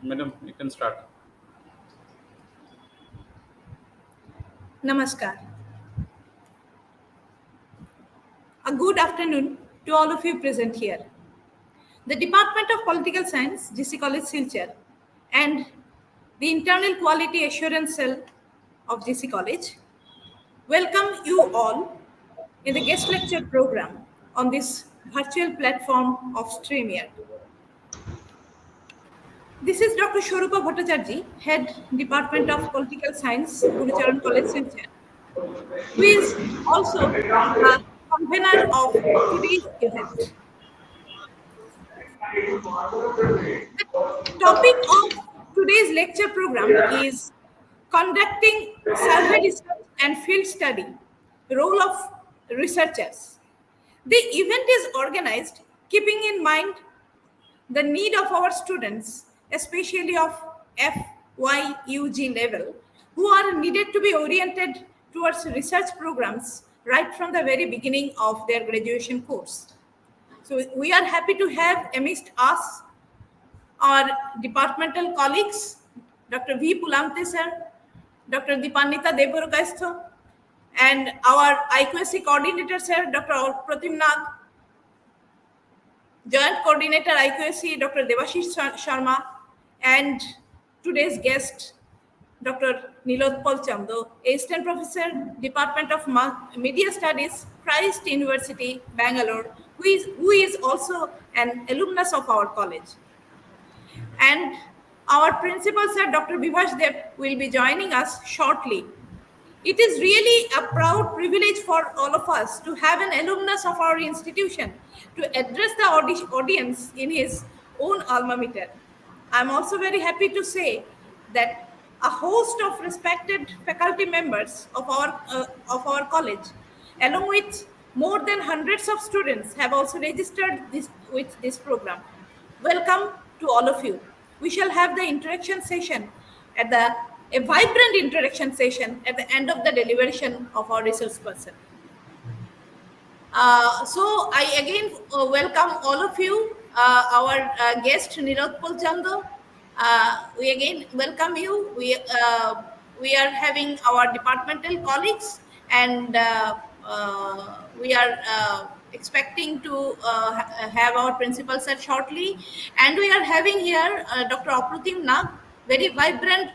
Madam, you can start. Namaskar. A good afternoon to all of you present here. The Department of Political Science, GC College Silchar, and the Internal Quality Assurance Cell of GC College welcome you all in the guest lecture program on this virtual platform of StreamYard. This is Dr. Shorupa Bhattacharjee, Head Department of Political Science, Gurucharan College Silchar, who is also a convener of today's event. The topic of today's lecture program is conducting survey research and field study, role of researchers. The event is organized keeping in mind the need of our students, especially of FYUG level, who are needed to be oriented towards research programs right from the very beginning of their graduation course. So we are happy to have amidst us our departmental colleagues, Dr. V. Pulamte sir, Dr. Dipanita Deborgaistho, and our IQSC coordinator sir, Dr. Pratim Nag, Joint Coordinator IQSC, Dr. Devashish Sharma, and today's guest, Dr. Neelatphal Chanda, Assistant Professor, Department of Media Studies, Christ University, Bangalore, who is also an alumnus of our college. And our principal sir, Dr. Bibhash Dev, will be joining us shortly. It is really a proud privilege for all of us to have an alumnus of our institution to address the audience in his own alma mater. I'm also very happy to say that a host of respected faculty members of our college, along with more than hundreds of students, have also registered with this program. Welcome to all of you. We shall have the interaction session a vibrant interaction session at the end of the deliberation of our resource person. So I again welcome all of you, our guest Neelatphal Chanda. We again welcome you. We are having our departmental colleagues, and we are expecting to have our principal sir shortly. And we are having here Dr. Apratim Nag, very vibrant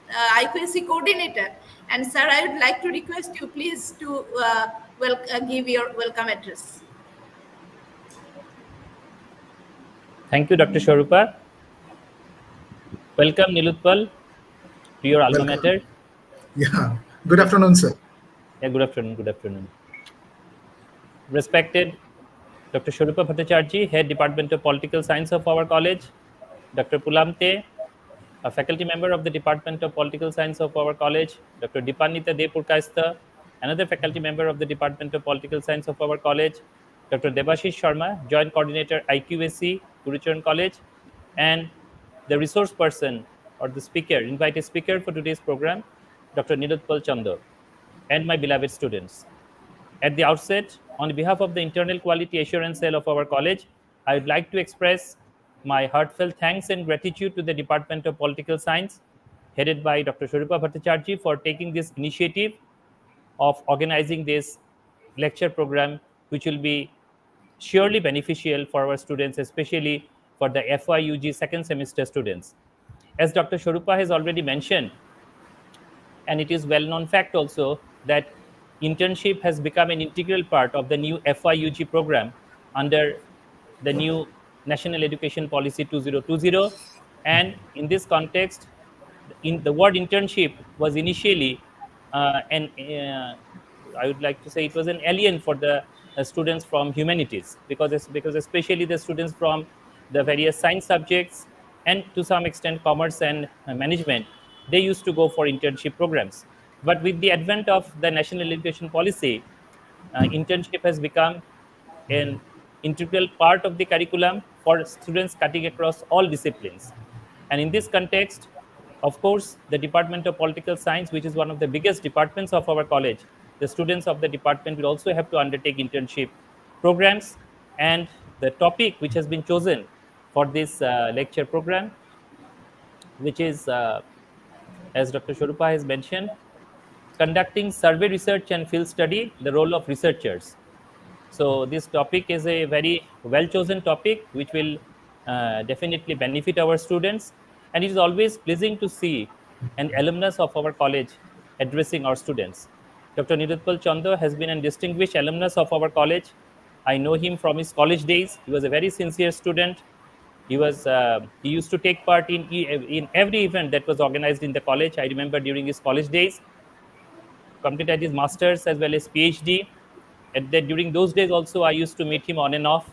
IQSC coordinator. And sir, I would like to request you please to give your welcome address. Thank you, Dr. Shorupa. Welcome, Neelatphal, to your alma mater. Yeah, good afternoon, sir. Yeah, good afternoon. Good afternoon. Respected Dr. Shorupa Bhattacharjee, Head Department of Political Science of our college, Dr. Pulamte, a faculty member of the Department of Political Science of our college, Dr. Dipanita Deborgaistho, another faculty member of the Department of Political Science of our college, Dr. Devashish Sharma, Joint Coordinator IQSC, Gurucharan College, and the resource person or the speaker, invited speaker for today's program, Dr. Neelatphal Chanda, and my beloved students. At the outset, on behalf of the Internal Quality Assurance Cell of our college, I would like to express my heartfelt thanks and gratitude to the Department of Political Science, headed by Dr. Shorupa Bhattacharjee, for taking this initiative of organizing this lecture program, which will be surely beneficial for our students, especially for the FYUG second semester students. As Dr. Shorupa has already mentioned, and it is well-known fact also, that internship has become an integral part of the new FYUG program under the new National Education Policy 2020. And in this context, the word internship was initially I would like to say it was an alien for the students from humanities, because especially the students from the various science subjects and to some extent commerce and management, they used to go for internship programs. But with the advent of the National Education Policy, internship has become an integral part of the curriculum for students cutting across all disciplines. And in this context, of course, the Department of Political Science, which is one of the biggest departments of our college, the students of the department will also have to undertake internship programs. And the topic which has been chosen for this lecture program which is, as Dr. Shorupa has mentioned, conducting survey research and field study, the role of researchers. So this topic is a very well chosen topic which will definitely benefit our students, and it is always pleasing to see an alumnus of our college addressing our students. Dr. Neelatphal Chanda has been a distinguished alumnus of our college. I know him from his college days. He was a very sincere student. He used to take part in every event that was organized in the college. I remember during his college days, completed his masters as well as PhD. And that during those days also, I used to meet him on and off,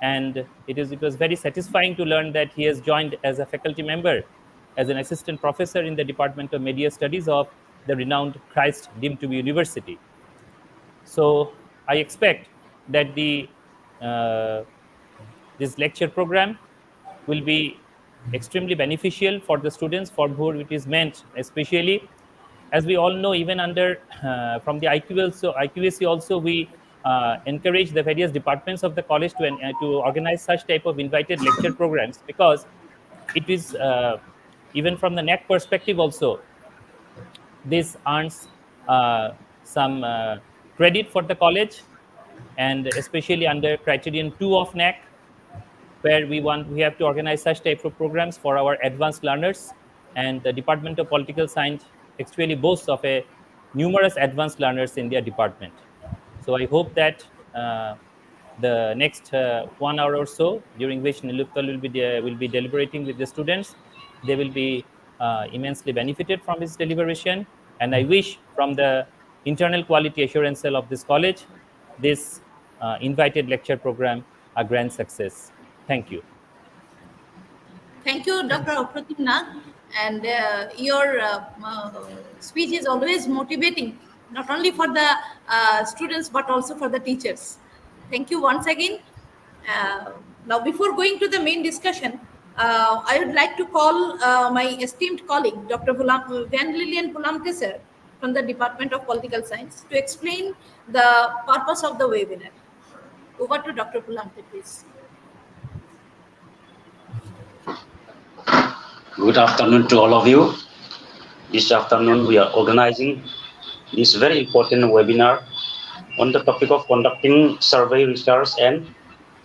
and it was very satisfying to learn that he has joined as a faculty member, as an assistant professor in the Department of Media Studies of the renowned Christ deemed to be University. So I expect that the uh, this lecture program will be extremely beneficial for the students for whom it is meant, especially as we all know, even under from the IQAC also we encourage the various departments of the college to organize such type of invited lecture programs, because it is even from the NAC perspective also, this earns some credit for the college, and especially under criterion 2 of NAC, where we have to organize such type of programs for our advanced learners. And the Department of Political Science actually boasts of a numerous advanced learners in their department. So I hope that the next 1 hour or so, during which Neelatphal will be deliberating with the students, they will be immensely benefited from his deliberation. And I wish, from the internal quality assurance cell of this college, this invited lecture program a grand success. Thank you. Thank you, Dr. Apratim Nag. And your speech is always motivating, not only for the students, but also for the teachers. Thank you once again. Now, before going to the main discussion, I would like to call my esteemed colleague, Dr. Van Lilian Pulamte sir, from the Department of Political Science, to explain the purpose of the webinar. Over to Dr. Pulamte, please. Good afternoon to all of you. This afternoon we are organizing this very important webinar on the topic of conducting survey research and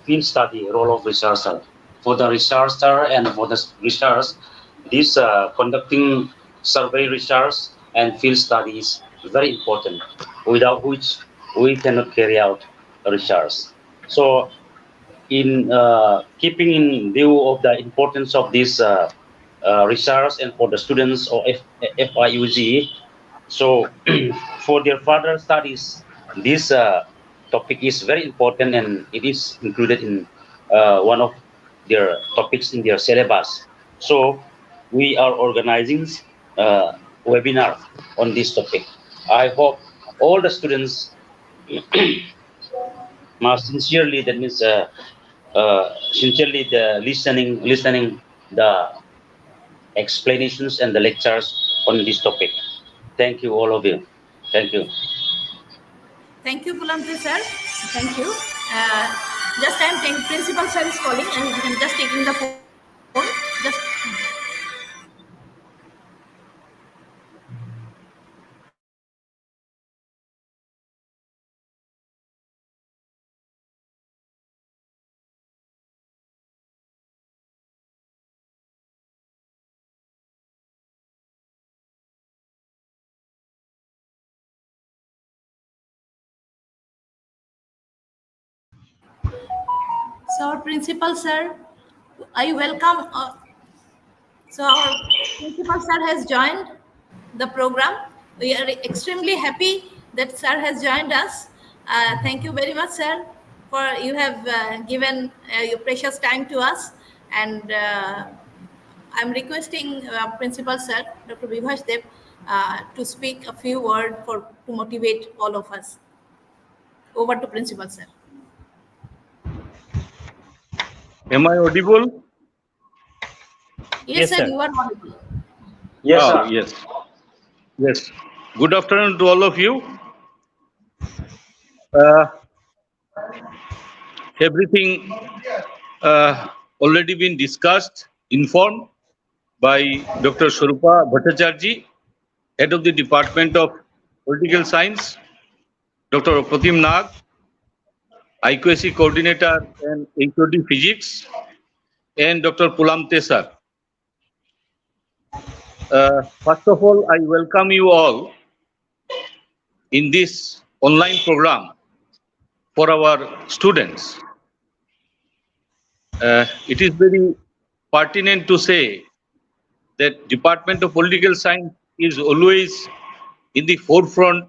field study, role of researcher. For the researcher and for the research, this conducting survey research and field study is very important, without which we cannot carry out research. So in keeping in view of the importance of this research and for the students of FIUG, so for their further studies, this topic is very important and it is included in one of their topics in their syllabus. So we are organizing webinar on this topic. I hope all the students must sincerely, that means sincerely the listening the explanations and the lectures on this topic. Thank you, all of you. Thank you. Thank you, Pulamte sir. Thank you. Just I am taking principal sir is calling, and I'm just taking the phone. Just so our principal sir, I welcome. So our principal sir has joined the program. We are extremely happy that sir has joined us. Thank you very much, sir, for you have given your precious time to us. And I'm requesting Principal Sir, Dr. Vibhash Dev, to speak a few words to motivate all of us. Over to Principal Sir. Am I audible? Yes, Yes, sir, sir. you are audible. Yes, Oh, sir. yes. Yes. Good afternoon to all of you. Everything already been discussed, informed by Dr. Swarupa Bhattacharjee, Head of the Department of Political Science, Dr. Pratim Nag, IQAC Coordinator and HOD Physics, and Dr. Pulam Tesar. First of all, I welcome you all in this online program for our students. It is very pertinent to say that Department of Political Science is always in the forefront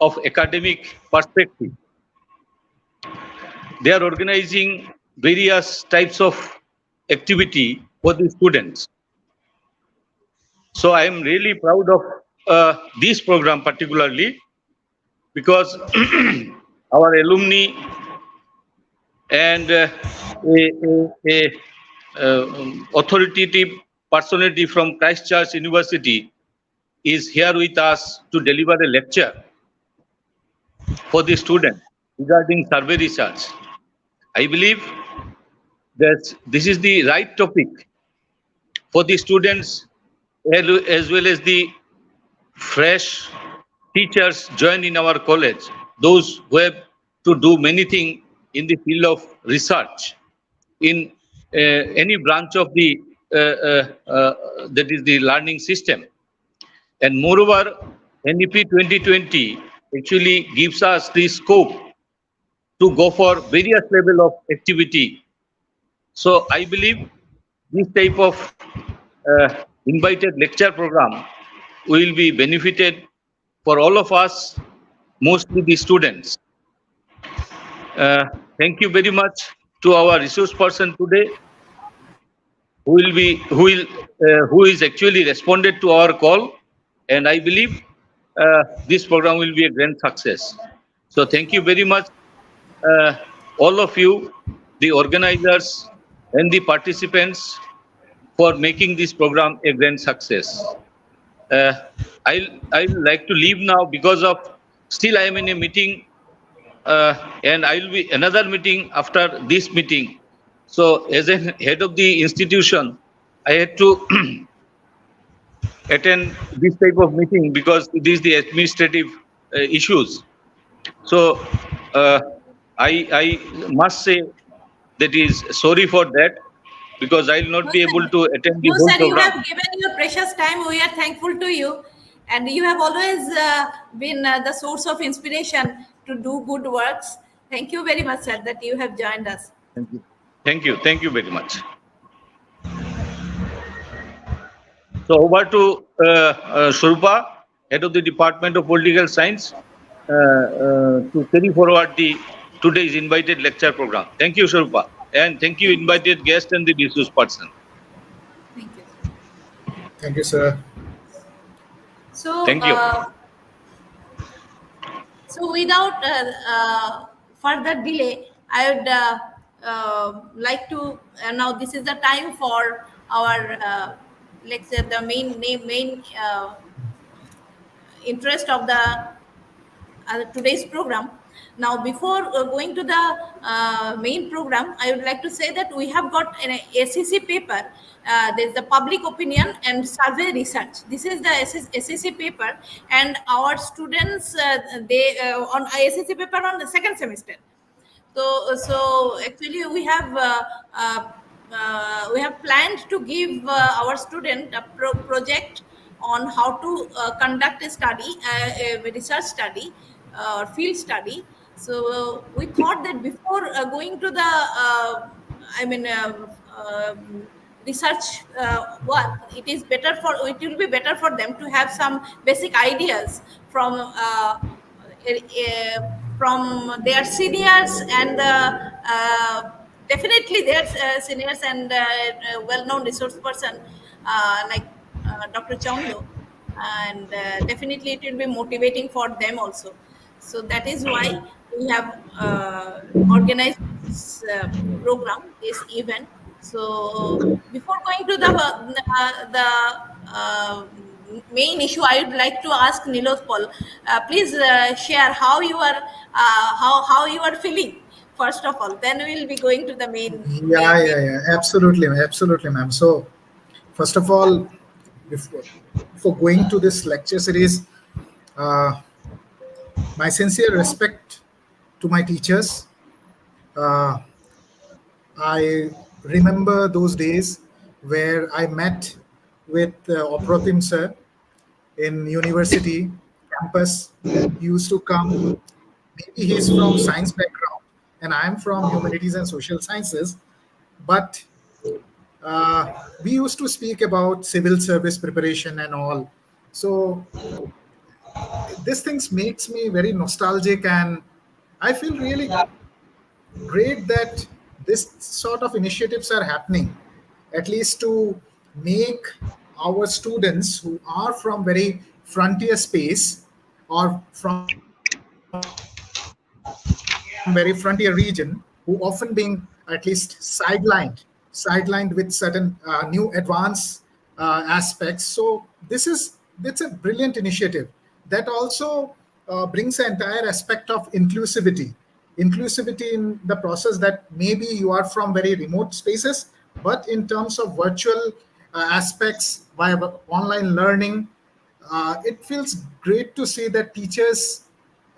of academic perspective. They are organizing various types of activity for the students. So I am really proud of this program particularly because our alumni and authoritative personality from Christchurch University is here with us to deliver a lecture for the students regarding survey research. I believe that this is the right topic for the students as well as the fresh teachers join in our college, those who have to do many things in the field of research in any branch of the that is the learning system. And moreover, NEP 2020 actually gives us the scope to go for various level of activity. So I believe this type of invited lecture program will be benefited for all of us, mostly the students. Thank you very much to our resource person today, who is actually responded to our call, and I believe this program will be a grand success. So thank you very much, all of you, the organizers and the participants, for making this program a grand success. I'll like to leave now because of still I am in a meeting and I will be another meeting after this meeting. So as a head of the institution, I had to attend this type of meeting because it is the administrative issues. So I must say that is sorry for that because I will not be able to attend the No, whole sir, you program. have given your precious time. We are thankful to you. And you have always been the source of inspiration to do good works. Thank you very much, sir, that you have joined us. Thank you. Thank you. Thank you very much. So over to Swarupa, Head of the Department of Political Science, to carry forward the today's invited lecture program. Thank you, Swarupa. And thank you, invited guest and the resource person. Thank you. Thank you, sir. So, Thank you. So without further delay, I would like to now. This is the time for our lecture. The main interest of the today's program. Now, before going to the main program, I would like to say that we have got an SEC paper. There's the public opinion and survey research. This is the SEC paper, and our students they on SEC paper on the second semester. So actually we have planned to give our student a project on how to conduct a study, a research study or field study. So we thought that before going to the research work, it will be better for them to have some basic ideas from their seniors and definitely their seniors and well-known resource person like Dr. Chanda, and definitely it will be motivating for them also. So that is why we have organized this program, this event. So before going to the main issue, I would like to ask Neelatphal, please share how you are how you are feeling first of all. Then we will be going to the main. Yeah, absolutely, ma'am. So, First of all, before going to this lecture series, uh, my sincere respect to my teachers. Uh, I remember those days where I met with Oprotim sir in university campus. He used to come. Maybe he's from science background, and I'm from humanities and social sciences. But we used to speak about civil service preparation and all. So this things makes me very nostalgic, and I feel really great that this sort of initiatives are happening, at least to make our students who are from very frontier space or from very frontier region, who often being at least sidelined with certain new advanced aspects. So it's a brilliant initiative that also brings an entire aspect of inclusivity in the process, that maybe you are from very remote spaces, but in terms of virtual aspects via online learning, it feels great to see that teachers,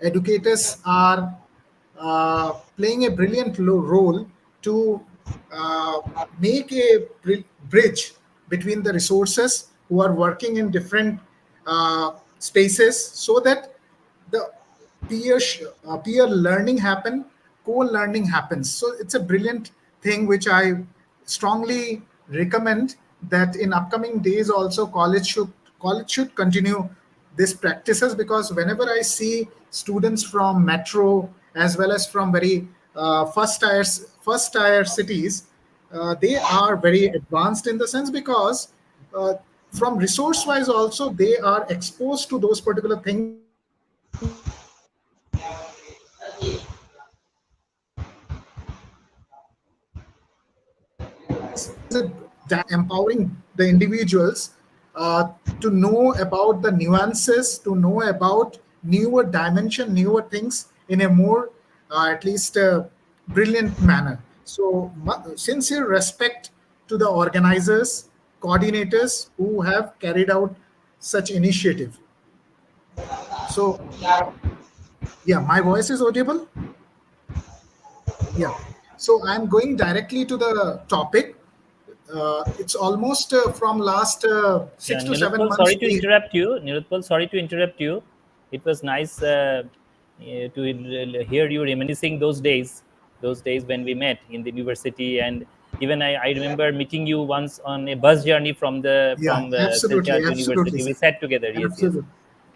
educators are playing a brilliant role to uh, make a bridge between the resources who are working in different spaces, so that the peer learning co-learning happens. So it's a brilliant thing which I strongly recommend that in upcoming days also college should continue these practices, because whenever I see students from metro as well as from very first tier cities, they are very advanced in the sense, because uh, from resource wise also they are exposed to those particular things which empowering the individuals to know about the nuances, to know about newer dimension, newer things in a more at least brilliant manner. So sincere respect to the organizers, coordinators who have carried out such initiative. So yeah, my voice is audible. Yeah. So I'm going directly to the topic. It's almost from last Yeah, 6 to 7 Neelatphal, months. sorry to interrupt you. Neelatphal, sorry to interrupt you. It was nice to hear you reminiscing those days when we met in the university, and even I remember meeting you once on a bus journey Yeah, from the absolutely, Silchar absolutely, University. We sir. sat together. Yes, yes. Absolutely.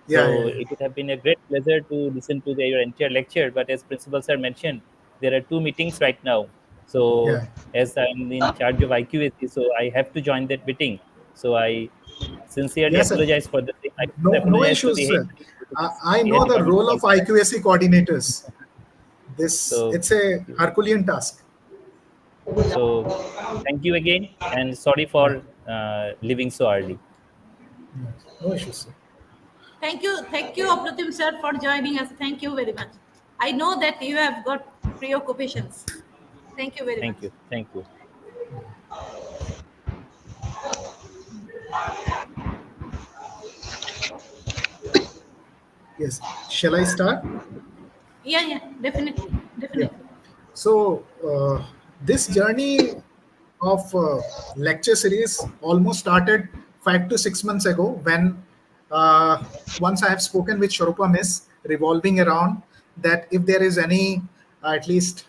Yeah, So yeah, yeah. it would have been a great pleasure to listen to your entire lecture. But as Principal Sir mentioned, there are two meetings right now. So Yeah. as I'm in charge of IQAC, so I have to join that meeting. So I sincerely Yes, sir. apologize for the same. I also No apologize to issues, the sir. I head know the department of role of politics. IQAC coordinators. This So it's a Herculean task. so thank you again, and sorry Yeah. for leaving so early. No issues, sir. Thank you, Apratim sir, for joining us. Thank you very much. I know that you have got preoccupations. Thank you very much. Thank you. Thank you. Yes. Shall I start? Yeah, yeah, definitely, Yeah. definitely. So this journey of lecture series almost started 5 to 6 months ago, when uh, once I have spoken with Sharupa Miss, revolving around that if there is any at least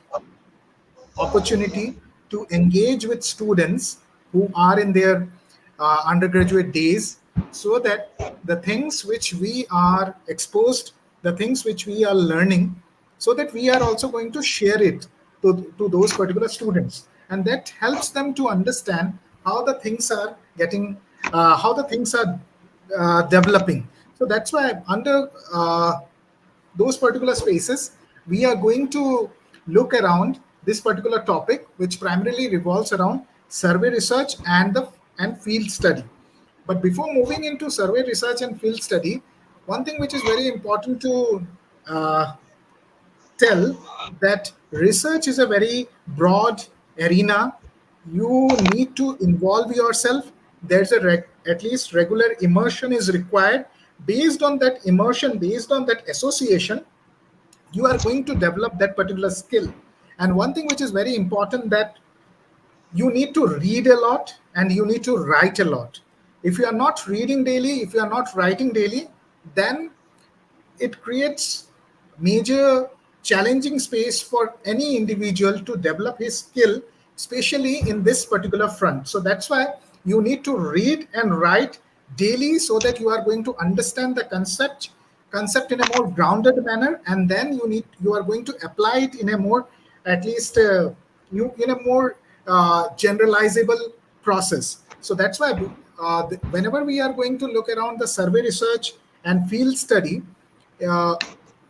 opportunity to engage with students who are in their undergraduate days, so that the things which we are exposed, the things which we are learning, so that we are also going to share it to those particular students, and that helps them to understand how the things are getting how the things are developing. So that's why under those particular spaces, we are going to look around this particular topic, which primarily revolves around survey research and field study. But before moving into survey research and field study, one thing which is very important to uh, tell, that research is a very broad arena. You need to involve yourself there's at least regular immersion is required. Based on that immersion, based on that association, you are going to develop that particular skill. And one thing which is very important, that you need to read a lot and you need to write a lot. If you are not reading daily, if you are not writing daily, then it creates major challenging space for any individual to develop his skill, especially in this particular front. So that's why you need to read and write daily, so that you are going to understand the concept in a more grounded manner, and then you are going to apply it in a more, at least you in a more generalizable process. So that's why whenever we are going to look around the survey research and field study, uh,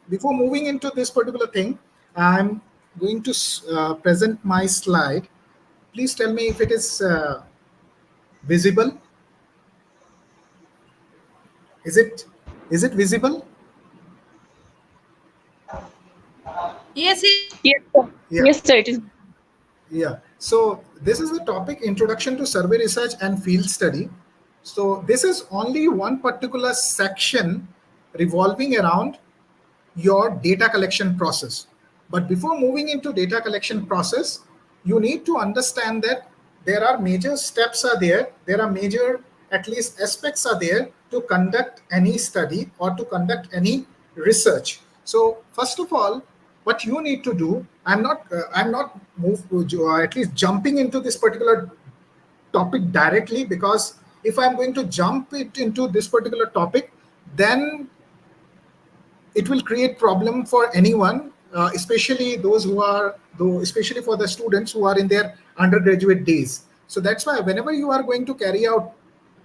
before moving into this particular thing, I'm going to present my slide. Please tell me if it is visible. Is it visible? Yes, Yes, sir. Yeah. Yes, sir. It is. Yeah. So this is the topic, introduction to survey research and field study. So this is only one particular section revolving around your data collection process. But before moving into data collection process, you need to understand that there are major steps are there are major, at least, aspects are there to conduct any study or to conduct any research. So first of all, what you need to do, I'm not at least jumping into this particular topic directly, because if I'm going to jump it into this particular topic, then it will create problem for anyone, especially those who are, though, especially for the students who are in their undergraduate days. So that's why whenever you are going to carry out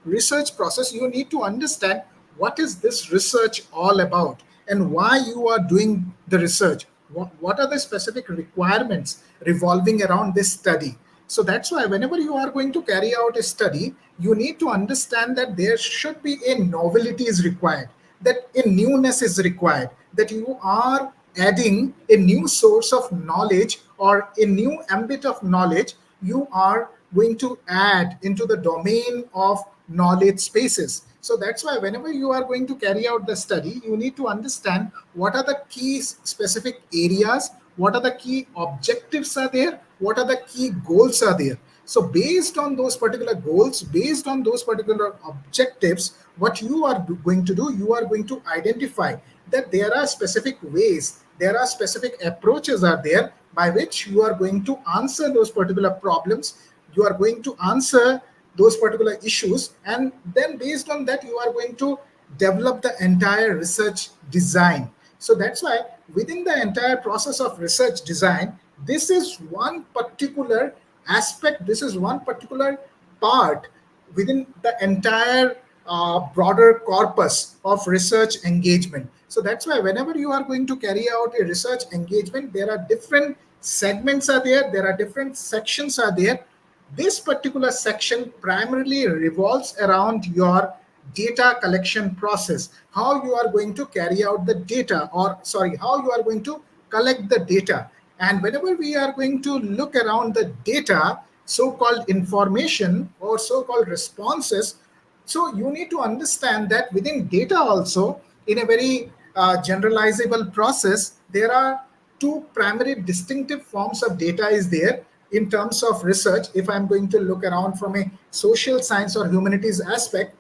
research process, you need to understand what is this research all about and why you are doing the research. What are the specific requirements revolving around this study? So that's why whenever you are going to carry out a study, you need to understand that there should be a novelty is required, that a newness is required, that you are adding a new source of knowledge or a new ambit of knowledge you are going to add into the domain of knowledge spaces. So that's why whenever you are going to carry out the study, you need to understand what are the key specific areas, what are the key objectives are there, what are the key goals are there. So based on those particular goals, based on those particular objectives, what you are going to do, you are going to identify that there are specific ways, there are specific approaches are there by which you are going to answer those particular problems, you are going to answer those particular issues, and then based on that you are going to develop the entire research design. So that's why within the entire process of research design, this is one particular aspect, this is one particular part within the entire broader corpus of research engagement. So that's why whenever you are going to carry out a research engagement, there are different segments are there are different sections are there. This particular section primarily revolves around your data collection process, how you are going to carry out the data, or sorry, how you are going to collect the data. And whenever we are going to look around the data, so-called information or so-called responses, so you need to understand that within data also, in a very generalizable process, there are two primary distinctive forms of data is there in terms of research. If I'm going to look around from a social science or humanities aspect,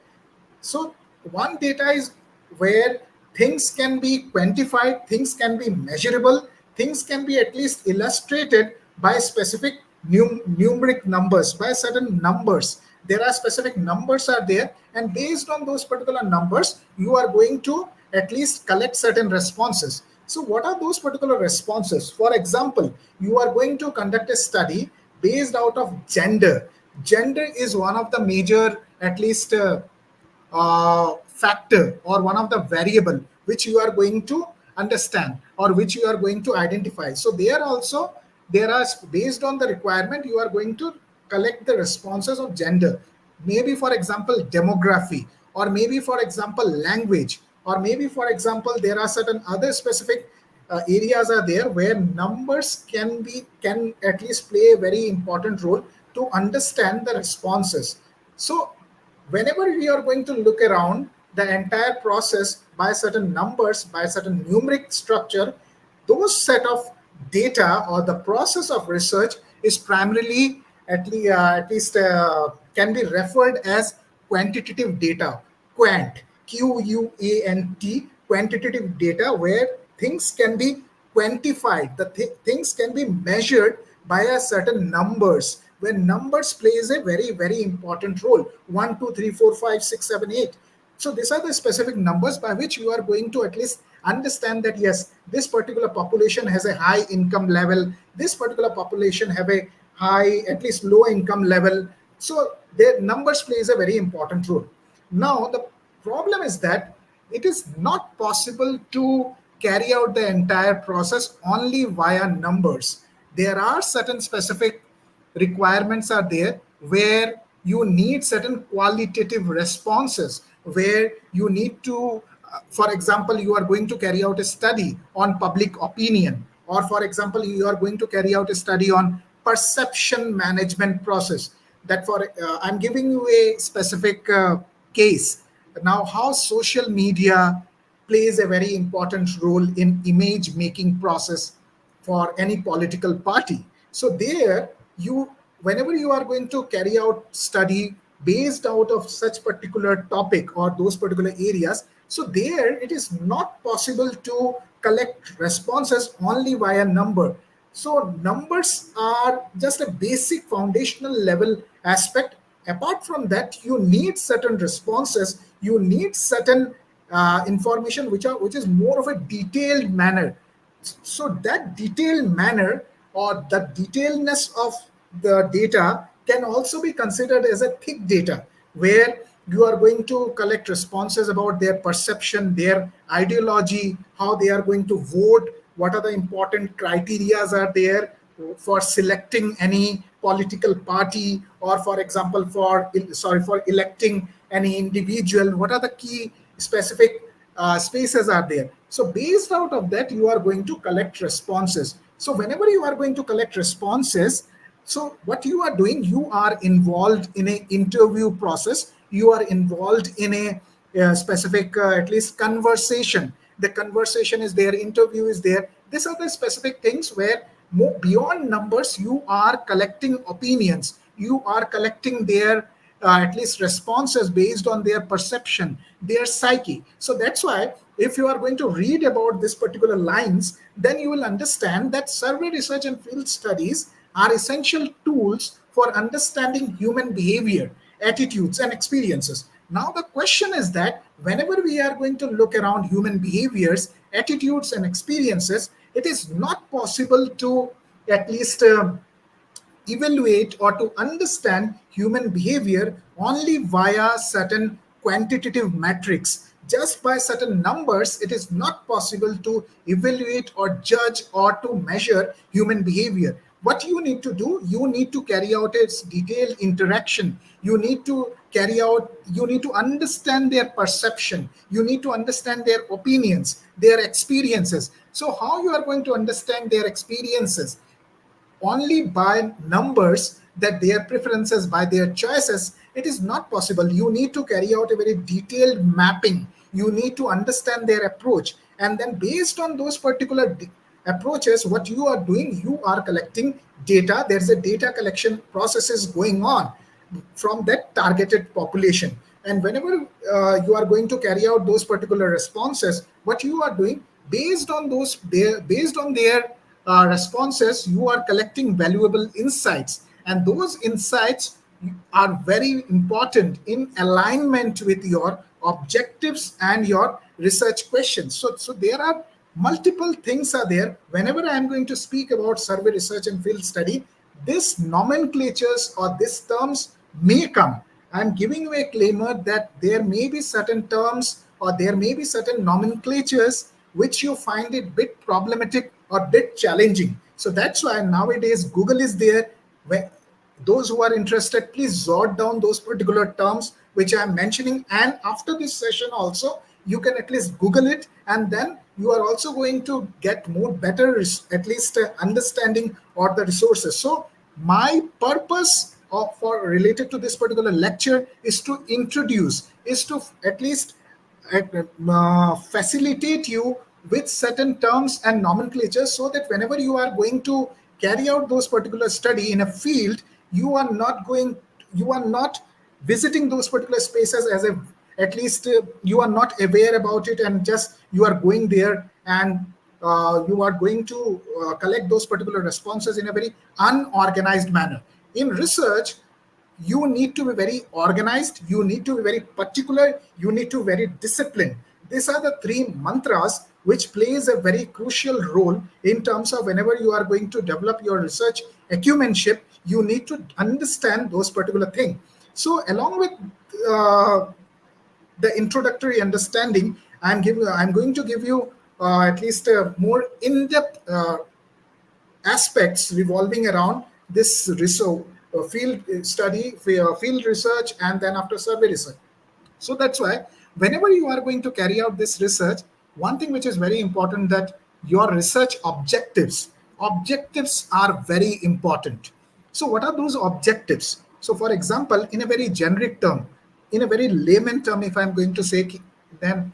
so one data is where things can be quantified, things can be measurable, things can be at least illustrated by specific numeric numbers, by certain numbers. There are specific numbers are there, and based on those particular numbers, you are going to at least collect certain responses. So what are those particular responses? For example, you are going to conduct a study based out of gender. Gender is one of the major, at least factor or one of the variable which you are going to understand or which you are going to identify. So there also, there are, based on the requirement, you are going to collect the responses of gender, maybe for example demography, or maybe for example language, or maybe for example there are certain other specific areas are there where numbers can at least play a very important role to understand the responses. So whenever we are going to look around the entire process by certain numbers, by certain numeric structure, those set of data or the process of research is primarily at least can be referred as quantitative data, quant, QUANT, quantitative data, where things can be quantified, the things can be measured by a certain numbers, where numbers plays a very, very important role. 1, 2, 3, 4, 5, 6, 7, 8. So these are the specific numbers by which you are going to at least understand that yes, this particular population has a high income level, this particular population have a high, at least low income level. So their numbers plays a very important role. Now the problem is that it is not possible to carry out the entire process only via numbers. There are certain specific requirements are there where you need certain qualitative responses, where you need to for example, you are going to carry out a study on public opinion, or for example, you are going to carry out a study on perception management process. That for I'm giving you a specific case now, how social media plays a very important role in image making process for any political party. So there you, whenever you are going to carry out study based out of such particular topic or those particular areas, so there it is not possible to collect responses only via number. So numbers are just a basic foundational level aspect. Apart from that, you need certain responses, you need certain information which is more of a detailed manner. So that detailed manner or the detailedness of the data can also be considered as a thick data, where you are going to collect responses about their perception, their ideology, how they are going to vote, what are the important criterias are there for selecting any political party, or for example for electing any individual, what are the key specific spaces are there. So based out of that, you are going to collect responses. So whenever you are going to collect responses, so what you are doing, you are involved in a interview process, you are involved in a specific at least conversation. The conversation is there, interview is there. These are the specific things where more beyond numbers, you are collecting opinions, you are collecting their at least responses based on their perception, their psyche. So that's why if you are going to read about this particular lines, then you will understand that survey research and field studies are essential tools for understanding human behavior, attitudes, and experiences. Now, the question is that whenever we are going to look around human behaviors, attitudes, and experiences, it is not possible to at least evaluate or to understand human behavior only via certain quantitative metrics. Just by certain numbers, it is not possible to evaluate or judge or to measure human behavior. What you need to do, you need to carry out its detailed interaction. You need to carry out, you need to understand their perception. You need to understand their opinions, their experiences. So how you are going to understand their experiences? Only by numbers, that their preferences, by their choices, it is not possible. You need to carry out a very detailed mapping, you need to understand their approach, and then based on those particular approaches, what you are doing, you are collecting data. There's a data collection processes going on from that targeted population. And whenever you are going to carry out those particular responses, what you are doing, based on those based on their responses, you are collecting valuable insights, and those insights are very important in alignment with your objectives and your research questions. So there are multiple things are there. Whenever I am going to speak about survey research and field study, this nomenclatures or these terms may come. I'm giving you a claimer that there may be certain terms or there may be certain nomenclatures which you find it bit problematic or bit challenging. So that's why nowadays Google is there. Where those who are interested, please jot down those particular terms which I am mentioning. And after this session also, you can at least Google it, and then you are also going to get more better, at least understanding or the resources. So my purpose for related to this particular lecture is to introduce, is to at least facilitate you with certain terms and nomenclature, so that whenever you are going to carry out those particular study in a field, you are not visiting those particular spaces as a, at least you are not aware about it, and just you are going there, and you are going to collect those particular responses in a very unorganized manner. In research, you need to be very organized, you need to be very particular, you need to be very disciplined. These are the three mantras which plays a very crucial role in terms of whenever you are going to develop your research acumenship, you need to understand those particular things. So along with the introductory understanding, I'm going to give you at least more in-depth aspects revolving around this research, field study, field research, and then after survey research. So that's why whenever you are going to carry out this research, one thing which is very important, that your research objectives are very important. So what are those objectives? So for example, in a very generic term, in a very layman term, if I'm going to say, then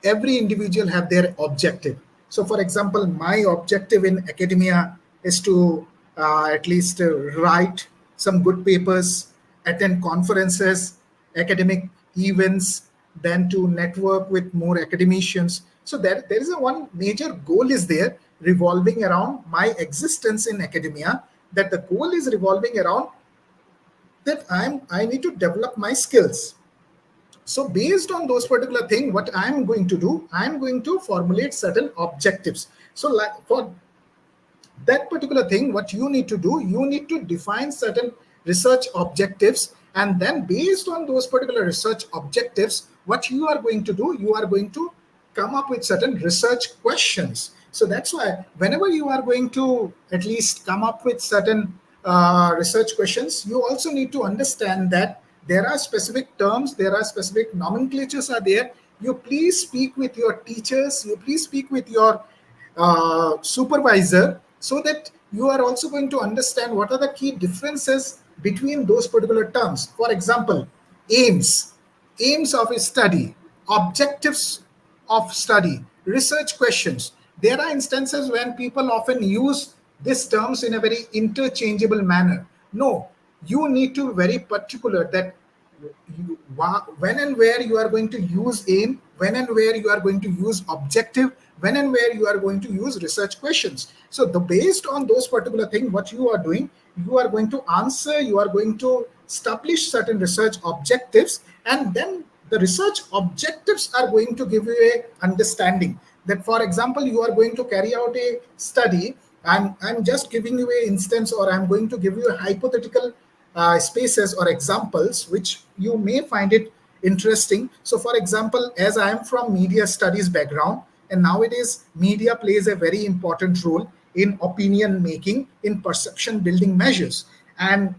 every individual have their objective. So for example, my objective in academia is to at least write some good papers, attend conferences, academic events, then to network with more academicians. So there is a one major goal is there revolving around my existence in academia, that the goal is revolving around that I need to develop my skills. So based on those particular thing, what I'm going to do, I'm going to formulate certain objectives. So like for that particular thing, what you need to do, you need to define certain research objectives, and then based on those particular research objectives, what you are going to do, you are going to come up with certain research questions. So that's why whenever you are going to at least come up with certain research questions, you also need to understand that there are specific terms, there are specific nomenclatures are there. You please speak with your teachers, you please speak with your supervisor, so that you are also going to understand what are the key differences between those particular terms. For example, aims of a study, objectives of study, research questions. There are instances when people often use these terms in a very interchangeable manner. No, you need to be very particular that when and where you are going to use aim, when and where you are going to use objective, when and where you are going to use research questions. So based on those particular things, what you are doing, you are going to answer, you are going to establish certain research objectives, and then the research objectives are going to give you a understanding that, for example, you are going to carry out a study. I'm just giving you an instance, or I'm going to give you a hypothetical spaces or examples which you may find it interesting. So for example, as I am from media studies background, and nowadays media plays a very important role in opinion making, in perception building measures. And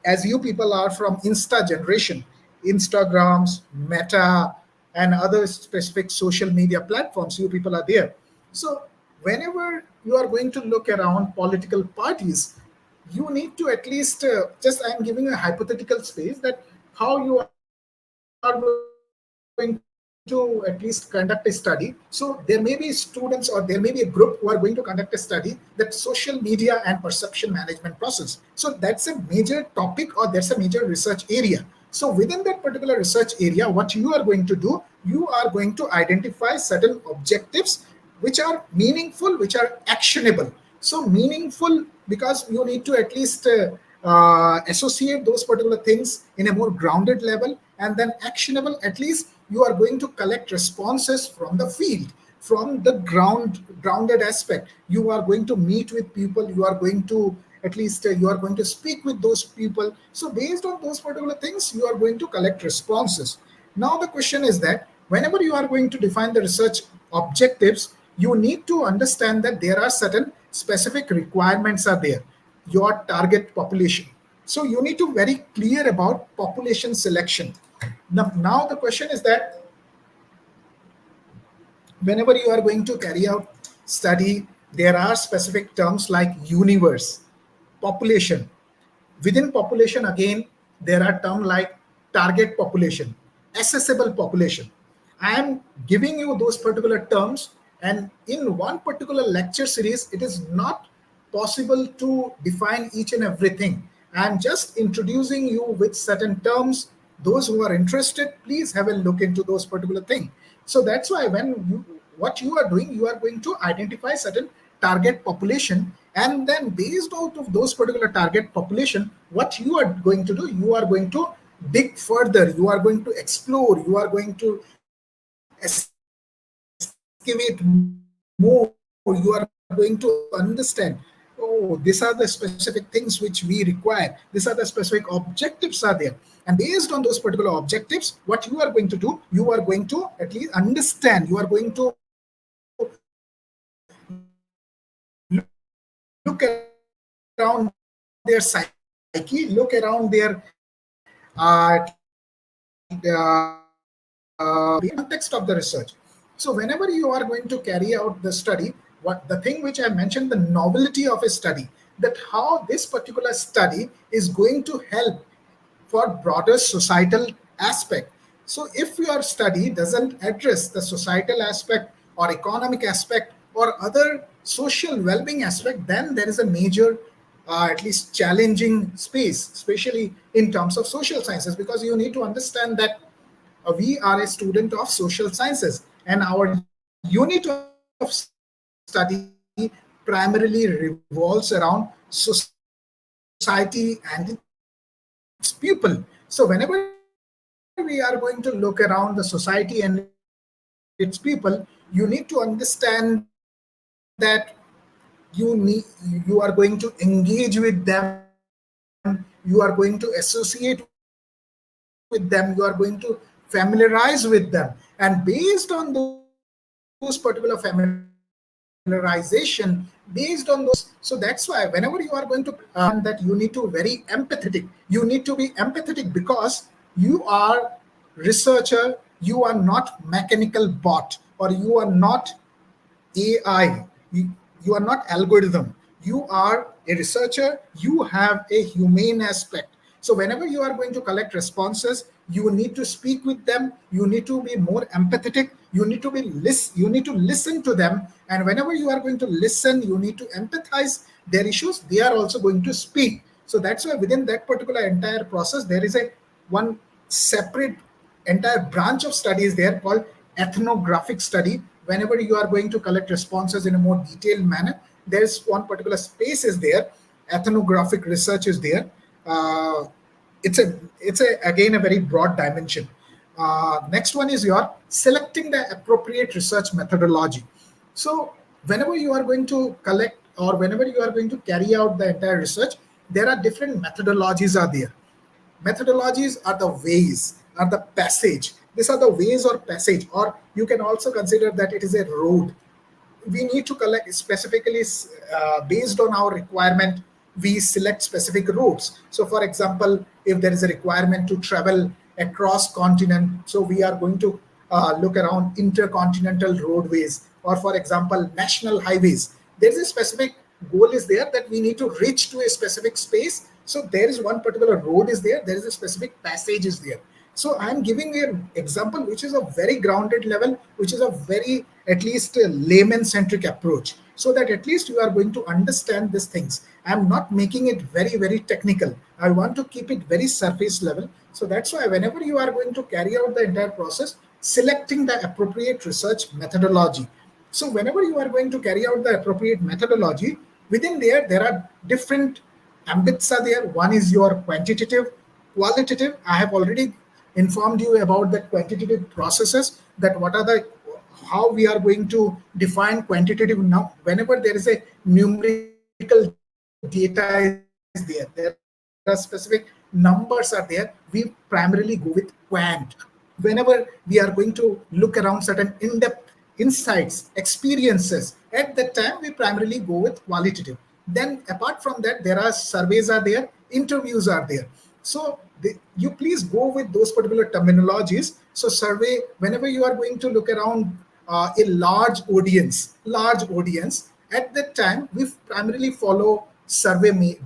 as you people are from Insta generation, Instagrams, Meta, and other specific social media platforms, you people are there. So whenever you are going to look around political parties, you need to at least just, I'm giving a hypothetical space that how you are going to at least conduct a study. So there may be students, or there may be a group who are going to conduct a study, that social media and perception management process. So that's a major topic, or that's a major research area. So within that particular research area, what you are going to do, you are going to identify certain objectives which are meaningful, which are actionable. So meaningful because you need to at least associate those particular things in a more grounded level, and then actionable, at least you are going to collect responses from the field, from the grounded aspect. You are going to meet with people, you are going to at least you are going to speak with those people. So based on those particular things, you are going to collect responses. Now the question is that whenever you are going to define the research objectives, you need to understand that there are certain specific requirements are there, your target population. So you need to very clear about population selection. Now the question is that whenever you are going to carry out study, there are specific terms like universe, population, Within population, again, there are terms like target population, accessible population. I am giving you those particular terms, and in one particular lecture series, it is not possible to define each and everything. I am just introducing you with certain terms. Those who are interested, please have a look into those particular things. So that's why what you are doing, you are going to identify certain target population, and then based out of those particular target population, what you are going to do, you are going to dig further, you are going to explore, you are going to excavate more, you are going to understand, oh, these are the specific things which we require, these are the specific objectives are there, and based on those particular objectives, what you are going to do, you are going to at least understand, you are going to look around their psyche, look around their context of the research. So whenever you are going to carry out the study, what the thing which I mentioned, the novelty of a study, that how this particular study is going to help for broader societal aspect. So if your study doesn't address the societal aspect or economic aspect or other social well-being aspect, then there is a major at least challenging space, especially in terms of social sciences, because you need to understand that we are a student of social sciences, and our unit of study primarily revolves around society and its people. So whenever we are going to look around the society and its people, you need to understand that you are going to engage with them, you are going to associate with them, you are going to familiarize with them, and based on those particular familiarization, based on those so that's why whenever you are going to that you need to very empathetic, you need to be empathetic because you are researcher, you are not mechanical bot, or you are not AI. You are not algorithm. You are a researcher. You have a humane aspect. So whenever you are going to collect responses, you need to speak with them. You need to be more empathetic. You need to listen to them. And whenever you are going to listen, you need to empathize their issues. They are also going to speak. So that's why within that particular entire process, there is a one separate entire branch of studies there called ethnographic study. Whenever you are going to collect responses in a more detailed manner, there's one particular space is there, ethnographic research is there. uh, it's a again a very broad dimension. Next one is your selecting the appropriate research methodology. So whenever you are going to collect or whenever you are going to carry out the entire research, there are different methodologies are there. Methodologies are the ways, are the passage. These are the ways or passage, or you can also consider that it is a road. We need to collect specifically based on our requirement. We select specific routes. So for example, if there is a requirement to travel across continent, so we are going to look around intercontinental roadways, or for example national highways. There is a specific goal is there that we need to reach to a specific space. So there is one particular road is there is a specific passage is there. So I'm giving you an example which is a very grounded level, which is a very at least a layman centric approach, so that at least you are going to understand these things. I'm not making it very technical. I want to keep it very surface level. So that's why whenever you are going to carry out the entire process, selecting the appropriate research methodology. So whenever you are going to carry out the appropriate methodology, within there are different ambits are there. One is your quantitative, qualitative. I have already informed you about the quantitative processes, that what are the how we are going to define quantitative. Now whenever there is a numerical data is there are specific numbers are there, we primarily go with quant. Whenever we are going to look around certain in-depth insights, experiences, at that time we primarily go with qualitative. Then apart from that, there are surveys are there, interviews are there. So you please go with those particular terminologies. So survey, whenever you are going to look around a large audience, at that time we primarily follow survey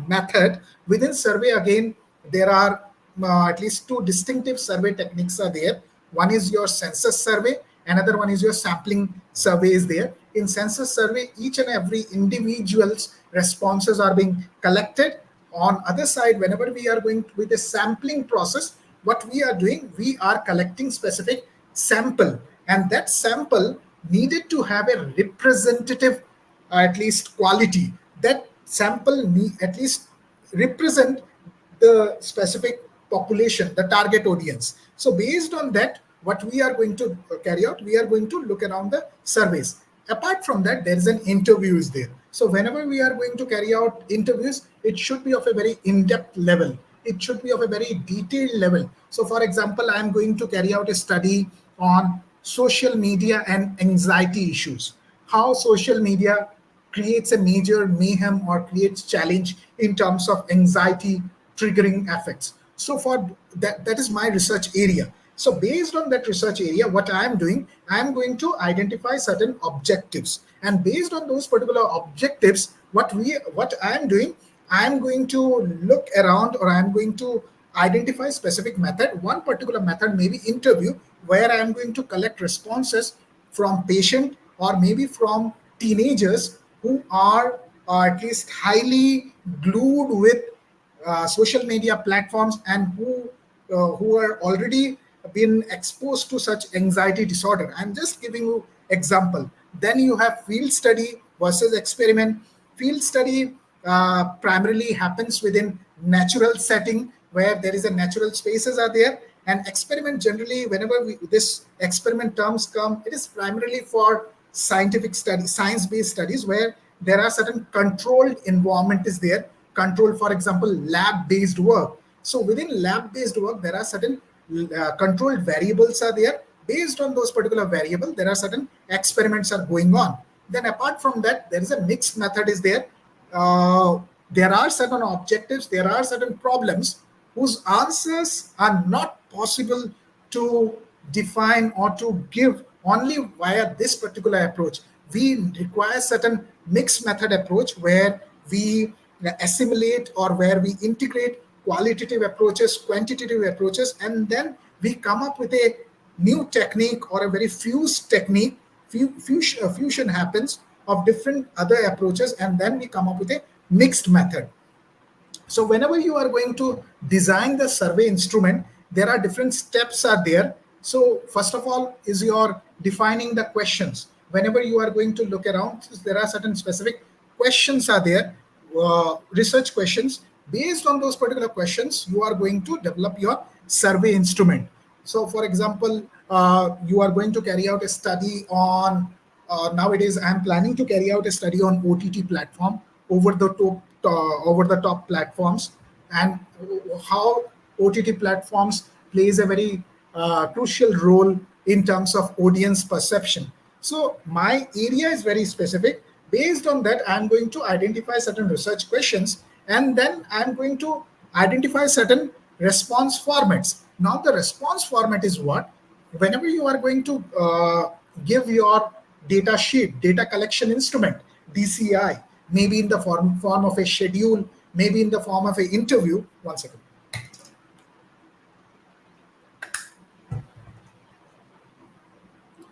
method. Within survey, again, there are at least two distinctive survey techniques are there. One is your census survey, another one is your sampling survey is there. In census survey, each and every individual's responses are being collected. On other side, whenever we are going with a sampling process, what we are doing, we are collecting specific sample, and that sample needed to have a representative at least quality. That sample need at least represent the specific population, the target audience. So based on that, what we are going to carry out, we are going to look around the surveys. Apart from that, there is an interview is there. So whenever we are going to carry out interviews, it should be of a very in-depth level. It should be of a very detailed level. So for example, I am going to carry out a study on social media and anxiety issues. How social media creates a major mayhem or creates challenge in terms of anxiety triggering effects. So for that is my research area. So based on that research area, what I am doing, I am going to identify certain objectives, and based on those particular objectives, what I am doing, I am going to look around, or I am going to identify specific method. One particular method may be interview, where I am going to collect responses from patient or maybe from teenagers who are at least highly glued with social media platforms, and who are already been exposed to such anxiety disorder. I'm just giving you example. Then you have field study versus experiment. Field study primarily happens within natural setting, where there is a natural spaces are there, and experiment generally, whenever this experiment terms come, it is primarily for scientific studies, science-based studies, where there are certain controlled environment is there. Control, for example, lab-based work. So within lab-based work, there are certain controlled variables are there. Based on those particular variables, there are certain experiments are going on. Then apart from that, there is a mixed method is there. There are certain objectives, there are certain problems whose answers are not possible to define or to give only via this particular approach. We require certain mixed method approach, where we assimilate or where we integrate qualitative approaches, quantitative approaches, and then we come up with a new technique or a very fused technique. Fusion happens of different other approaches, and then we come up with a mixed method. So whenever you are going to design the survey instrument, there are different steps are there. So first of all is your defining the questions. Whenever you are going to look around, there are certain specific questions are there, research questions. Based on those particular questions, you are going to develop your survey instrument. So for example, you are going to carry out a study on, nowadays I am planning to carry out a study on OTT platform, over the top platforms, and how OTT platforms plays a very crucial role in terms of audience perception. So my area is very specific. Based on that, I'm going to identify certain research questions, and then I'm going to identify certain response formats. Now the response format is what? Whenever you are going to give your data sheet, data collection instrument, DCI, maybe in the form of a schedule, maybe in the form of an interview. One second.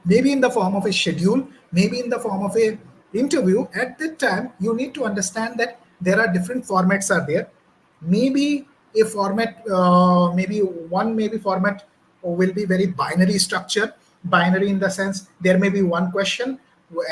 Maybe in the form of a schedule, maybe in the form of a interview. At that time, you need to understand that there are different formats are there. Maybe a format, maybe format will be very binary structure. Binary in the sense, there may be one question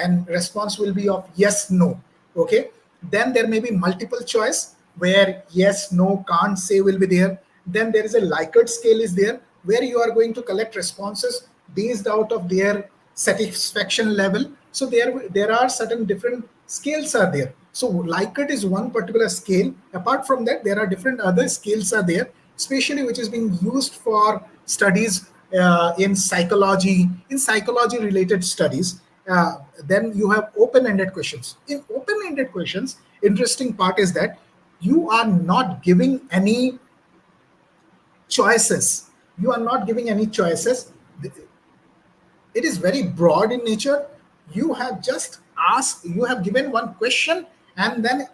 and response will be of yes, no. Okay. Then there may be multiple choice, where yes, no, can't say will be there. Then there is a Likert scale is there, where you are going to collect responses based out of their satisfaction level. So there are certain different scales are there. So Likert is one particular scale. Apart from that, there are different other scales are there, especially which is being used for studies in psychology related studies. Then you have open-ended questions. In open-ended questions, interesting part is that you are not giving any choices. You are not giving any choices. It is very broad in nature. You have just asked, you have given one question, and then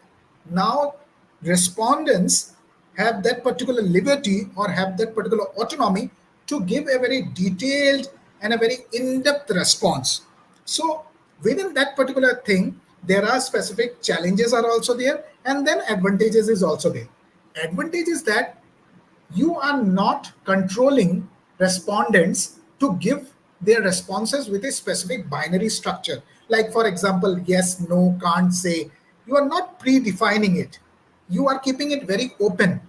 Now respondents have that particular liberty or have that particular autonomy to give a very detailed and a very in-depth response. So within that particular thing, there are specific challenges are also there, and then advantages is also there. Advantage is that you are not controlling respondents to give their responses with a specific binary structure. Like, for example, yes, no, can't, say. You are not predefining it. You are keeping it very open.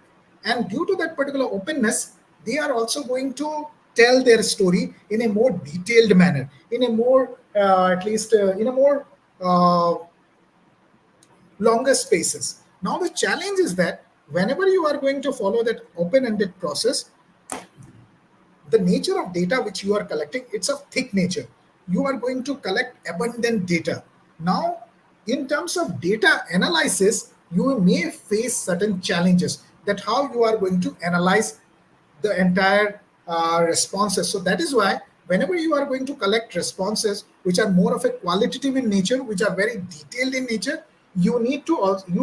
And due to that particular openness, they are also going to tell their story in a more detailed manner, in a more, at least, in a more longer spaces. Now, the challenge is that whenever you are going to follow that open-ended process, the nature of data which you are collecting, it's of thick nature. You are going to collect abundant data. Now, in terms of data analysis, you may face certain challenges, that how you are going to analyze the entire responses. So that is why whenever you are going to collect responses which are more of a qualitative in nature, which are very detailed in nature, you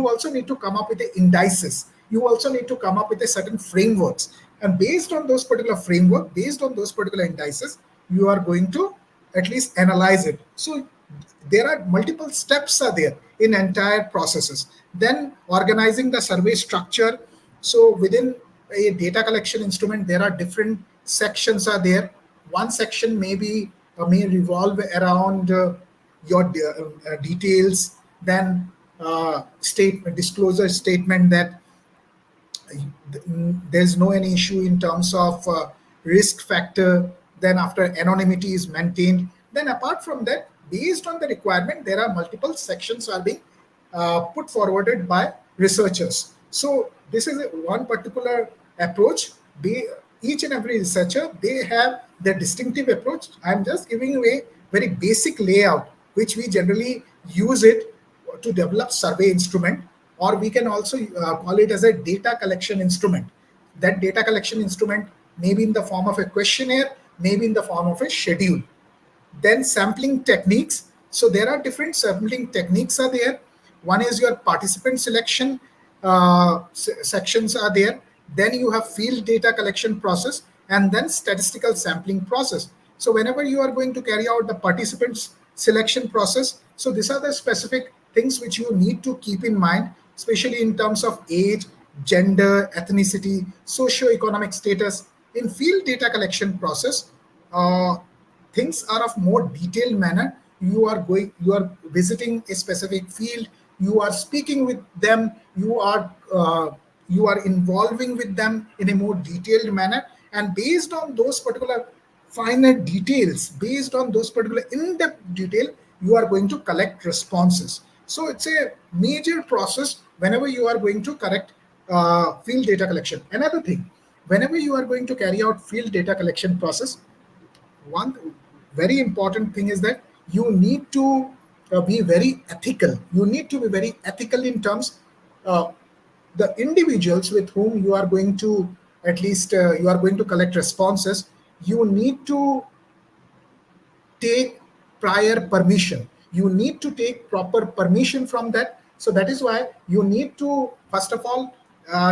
also need to come up with the indices. You also need to come up with a certain frameworks, and based on those particular framework, based on those particular indices, you are going to at least analyze it. So there are multiple steps are there in entire processes. Then organizing the survey structure. So within a data collection instrument, there are different sections are there. One section may revolve around your details. Then disclosure statement that there's no any issue in terms of risk factor. Then after, anonymity is maintained. Then apart from that, based on the requirement, there are multiple sections are being put forwarded by researchers. So this is one particular approach. Each and every researcher, they have their distinctive approach. I'm just giving you a very basic layout which we generally use it to develop survey instrument, or we can also call it as a data collection instrument. That data collection instrument may be in the form of a questionnaire, maybe in the form of a schedule. Then sampling techniques. So there are different sampling techniques are there. One is your participant selection sections are there. Then you have field data collection process, and then statistical sampling process. So whenever you are going to carry out the participants selection process, so these are the specific things which you need to keep in mind, especially in terms of age, gender, ethnicity, socio-economic status. In field data collection process, things are of more detailed manner. You are visiting a specific field, you are speaking with them, you are involving with them in a more detailed manner, and based on those particular finer details, based on those particular in-depth detail, you are going to collect responses. So it's a major process whenever you are going to collect field data collection. Another thing, whenever you are going to carry out field data collection process, one very important thing is that you need to be very ethical. You need to be very ethical in terms the individuals with whom you are going to, at least you are going to collect responses. You need to take prior permission. You need to take proper permission from that. So that is why you need to first of all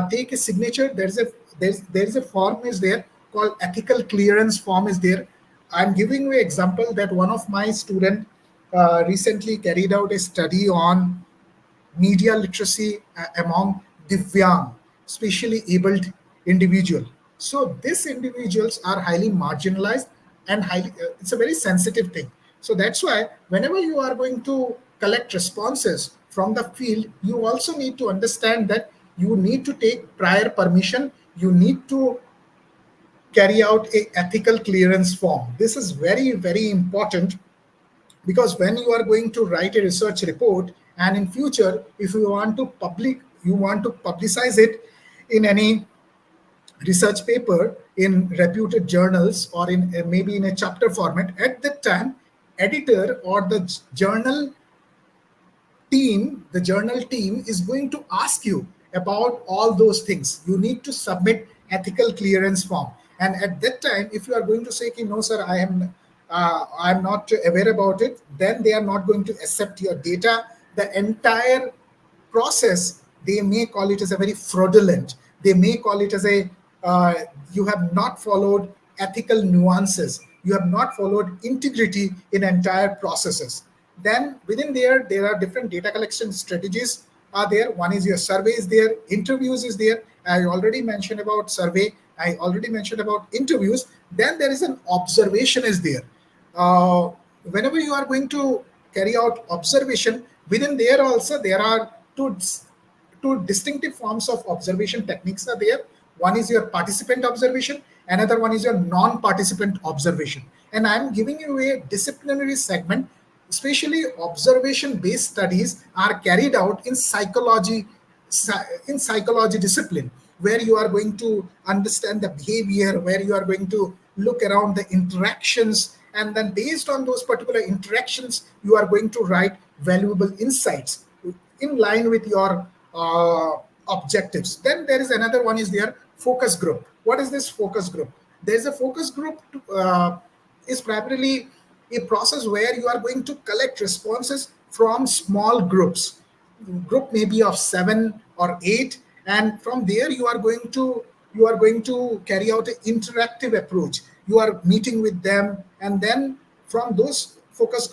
take a signature. There's a form is there called ethical clearance form is there. I'm giving you an example that one of my student recently carried out a study on media literacy among Divyang, specially abled individual. So these individuals are highly marginalized and it's a very sensitive thing. So that's why whenever you are going to collect responses from the field, you also need to understand that you need to take prior permission. You need to carry out a ethical clearance form. This is very, very important, because when you are going to write a research report, and in future if you want to publicize it in any research paper in reputed journals, or in maybe in a chapter format, at that time editor or the journal team is going to ask you about all those things. You need to submit ethical clearance form, and at that time if you are going to say no sir, I'm not aware about it, then they are not going to accept your data. The entire process They may call it as a very fraudulent. They may call it as a you have not followed ethical nuances. You have not followed integrity in entire processes. Then within there are different data collection strategies are there. One is your survey is there, interviews is there. I already mentioned about survey. I already mentioned about interviews. Then there is an observation is there. Whenever you are going to carry out observation, within there also there are two distinctive forms of observation techniques are there. One is your participant observation, another one is your non-participant observation. And I'm giving you a disciplinary segment. Especially observation-based studies are carried out in psychology discipline, where you are going to understand the behavior, where you are going to look around the interactions, and then based on those particular interactions, you are going to write valuable insights in line with your objectives. Then there is another one is there, focus group. What is this focus group? There's a focus group is primarily a process where you are going to collect responses from small groups. Group may be of 7 or 8, and from there you are going to carry out an interactive approach. You are meeting with them, and then from those focus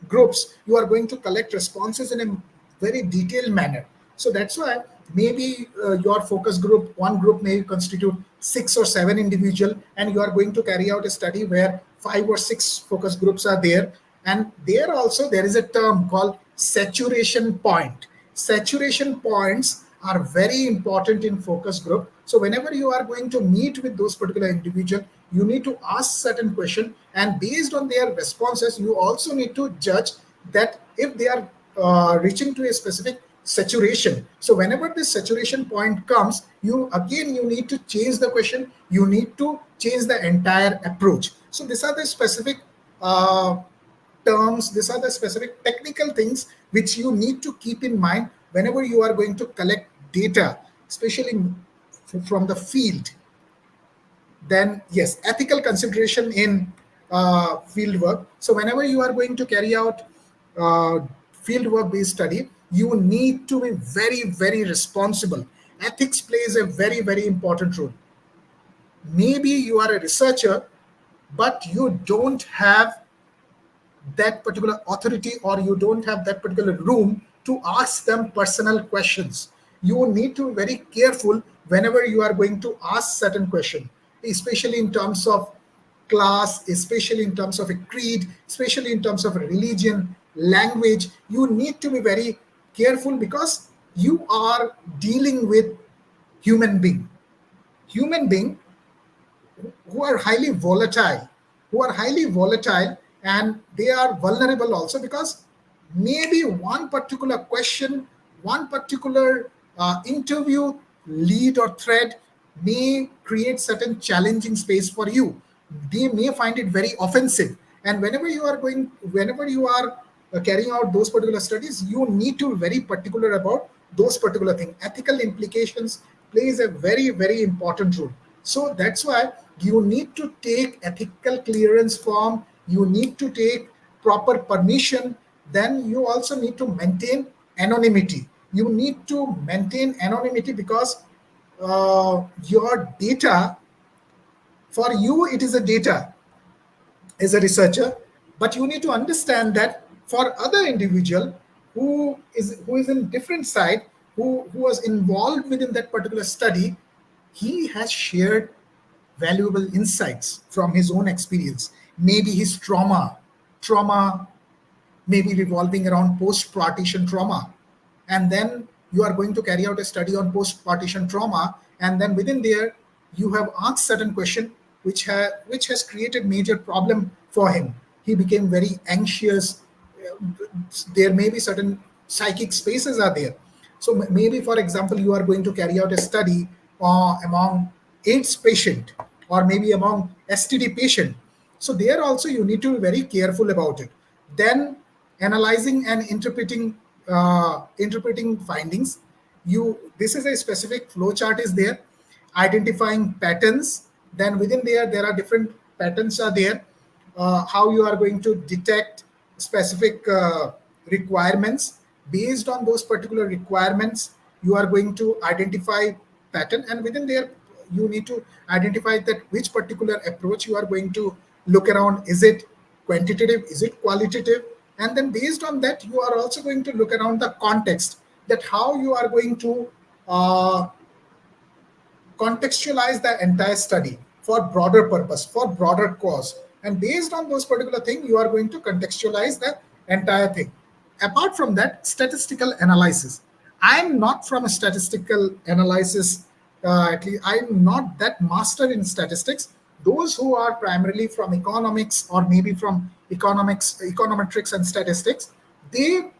groups you are going to collect responses in a very detailed manner. So that's why maybe your focus group, one group may constitute 6 or 7 individual, and you are going to carry out a study where 5 or 6 focus groups are there. And there also there is a term called saturation point. Saturation points are very important in focus group. So whenever you are going to meet with those particular individual, you need to ask certain question, and based on their responses, you also need to judge that if they are reaching to a specific saturation. So whenever this saturation point comes, you need to change the question. You need to change the entire approach. So these are the specific terms. These are the specific technical things which you need to keep in mind whenever you are going to collect data, especially from the field. Then yes, ethical consideration in field work. So whenever you are going to carry out field work based study, you need to be very, very responsible. Ethics plays a very, very important role. Maybe you are a researcher, but you don't have that particular authority, or you don't have that particular room to ask them personal questions. You need to be very careful whenever you are going to ask certain question, especially in terms of class, especially in terms of a creed, especially in terms of a religion, language. You need to be very careful because you are dealing with human being who are highly volatile, and they are vulnerable also, because maybe one particular question, one particular interview lead or thread may create certain challenging space for you. They may find it very offensive, and whenever you are carrying out those particular studies, you need to be very particular about those particular things. Ethical implications plays a very, very important role. So that's why you need to take ethical clearance form, you need to take proper permission. Then you also need to maintain anonymity. You need to maintain anonymity because your data, for you it is a data as a researcher, but you need to understand that for other individual who is in different side, who was involved within that particular study, he has shared valuable insights from his own experience. Maybe his trauma may be revolving around post-partition trauma, and then you are going to carry out a study on post-partition trauma, and then within there you have asked certain question which has created major problem for him. He became very anxious. There may be certain psychic spaces are there. So maybe, for example, you are going to carry out a study among AIDS patient, or maybe among STD patient. So there also you need to be very careful about it. Then analyzing and interpreting findings. This is a specific flow chart is there, identifying patterns. Then within there are different patterns are there. How you are going to detect specific requirements. Based on those particular requirements, you are going to identify pattern, and within there you need to identify that which particular approach you are going to look around. Is it quantitative, is it qualitative? And then based on that, you are also going to look around the context, that how you are going to uh, contextualize the entire study for broader purpose, for broader cause. And based on those particular things, you are going to contextualize the entire thing. Apart from that, statistical analysis. I'm not from a statistical analysis, at least I'm not that master in statistics. Those who are primarily from economics or maybe from economics, econometrics and statistics, they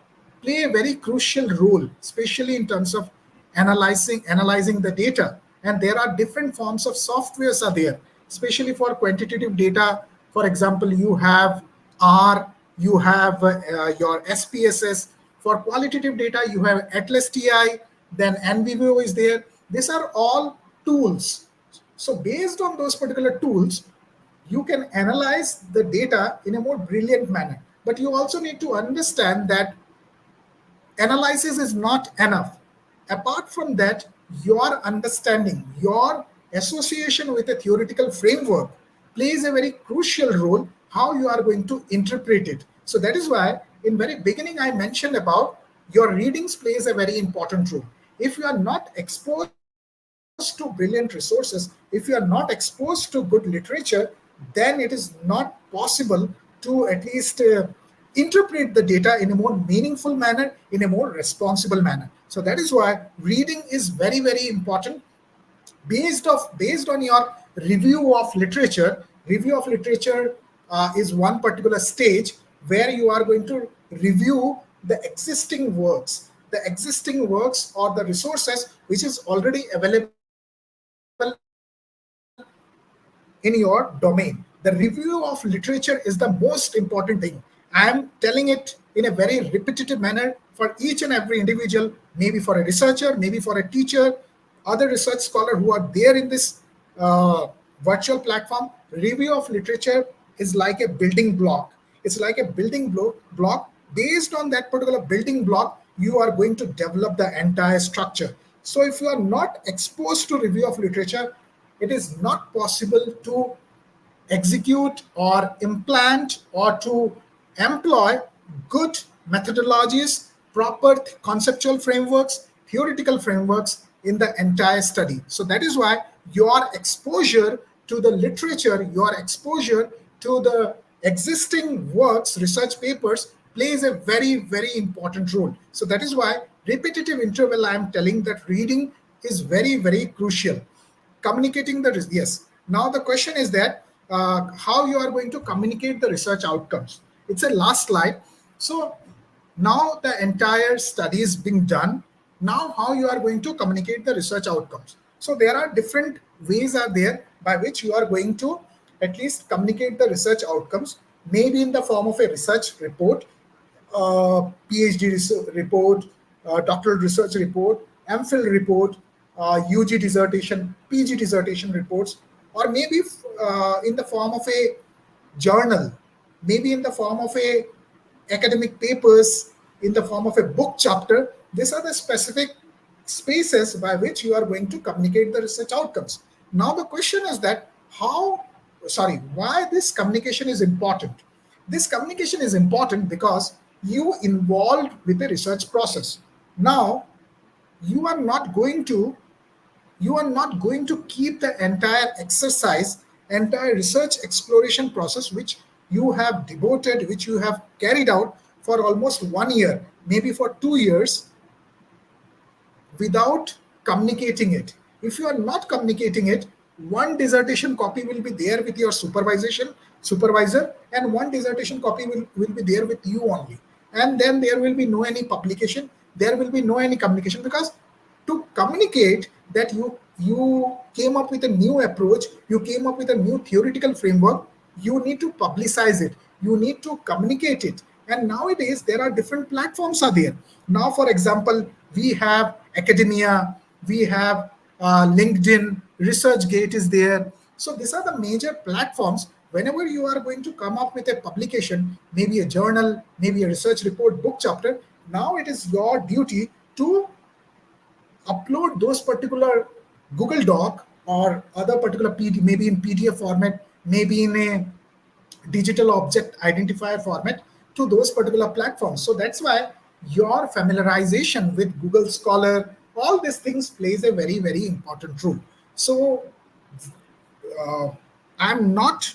play a very crucial role, especially in terms of analyzing the data. And there are different forms of softwares are there, especially for quantitative data. For example, you have R, you have your SPSS. For qualitative data, you have Atlas TI, then NVIVO is there. These are all tools. So based on those particular tools, you can analyze the data in a more brilliant manner. But you also need to understand that analysis is not enough. Apart from that, your understanding, your association with a theoretical framework plays a very crucial role how you are going to interpret it. So that is why in very beginning I mentioned about your readings plays a very important role. If you are not exposed to brilliant resources, if you are not exposed to good literature, then it is not possible to at least interpret the data in a more meaningful manner, in a more responsible manner. So that is why reading is very, very important. Based on your review of literature is one particular stage where you are going to review the existing works or the resources which is already available in your domain. The review of literature is the most important thing. I am telling it in a very repetitive manner for each and every individual, maybe for a researcher, maybe for a teacher, other research scholar who are there in this virtual platform. Review of literature is like a building block. It's like a block. Based on that particular building block, you are going to develop the entire structure. So if you are not exposed to review of literature, it is not possible to execute or implant or to employ good methodologies, proper conceptual frameworks, theoretical frameworks in the entire study. So that is why your exposure to the literature, your exposure to the existing works, research papers plays a very, very important role. So that is why repetitive interval, I am telling that reading is very, very crucial. Communicating the, yes. Now the question is that how you are going to communicate the research outcomes. It's a last slide. So now the entire study is being done. Now how you are going to communicate the research outcomes. So there are different ways are there by which you are going to at least communicate the research outcomes, maybe in the form of a research report, PhD report, doctoral research report, MPhil report, UG dissertation, PG dissertation reports, or maybe in the form of a journal, maybe in the form of a academic papers, in the form of a book chapter. These are the specific spaces by which you are going to communicate the research outcomes. Now the question is that why this communication is important. This communication is important because you involved with the research process. Now you are not going to keep the entire exercise, entire research exploration process which you have devoted, which you have carried out for almost 1 year, maybe for 2 years, without communicating it. If you are not communicating it, one dissertation copy will be there with your supervisor, and one dissertation copy will be there with you only. And then there will be no any publication, there will be no any communication, because to communicate that you came up with a new approach, you came up with a new theoretical framework, you need to publicize it, you need to communicate it. And nowadays there are different platforms are there. Now for example, we have academia, we have LinkedIn, ResearchGate is there. So these are the major platforms. Whenever you are going to come up with a publication, maybe a journal, maybe a research report, book chapter, Now it is your duty to upload those particular Google Doc or other particular maybe in PDF format, maybe in a digital object identifier format to those particular platforms. So that's why your familiarization with Google Scholar, all these things plays a very, very important role. So uh, I'm not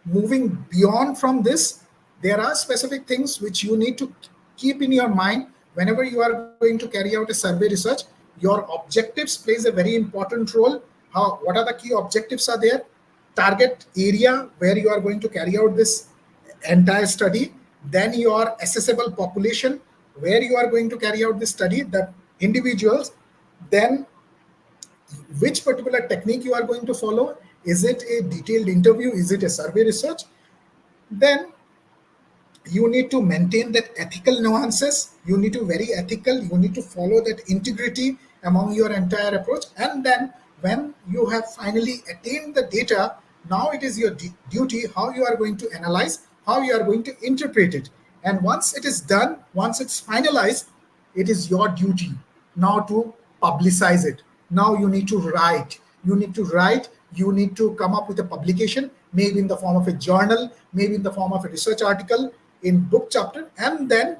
moving beyond from this. There are specific things which you need to keep in your mind whenever you are going to carry out a survey research. Your objectives plays a very important role. How, what are the key objectives are there? Target area where you are going to carry out this entire study, then your assessable population where you are going to carry out this study, the individuals, then which particular technique you are going to follow. Is it a detailed interview? Is it a survey research? Then you need to maintain that ethical nuances. You need to very ethical. You need to follow that integrity among your entire approach. And then when you have finally attained the data, now it is your duty how you are going to analyze, how you are going to interpret it. And once it is done, once it's finalized, it is your duty now to publicize it. Now you need to write. You need to come up with a publication, maybe in the form of a journal, maybe in the form of a research article, in book chapter, and then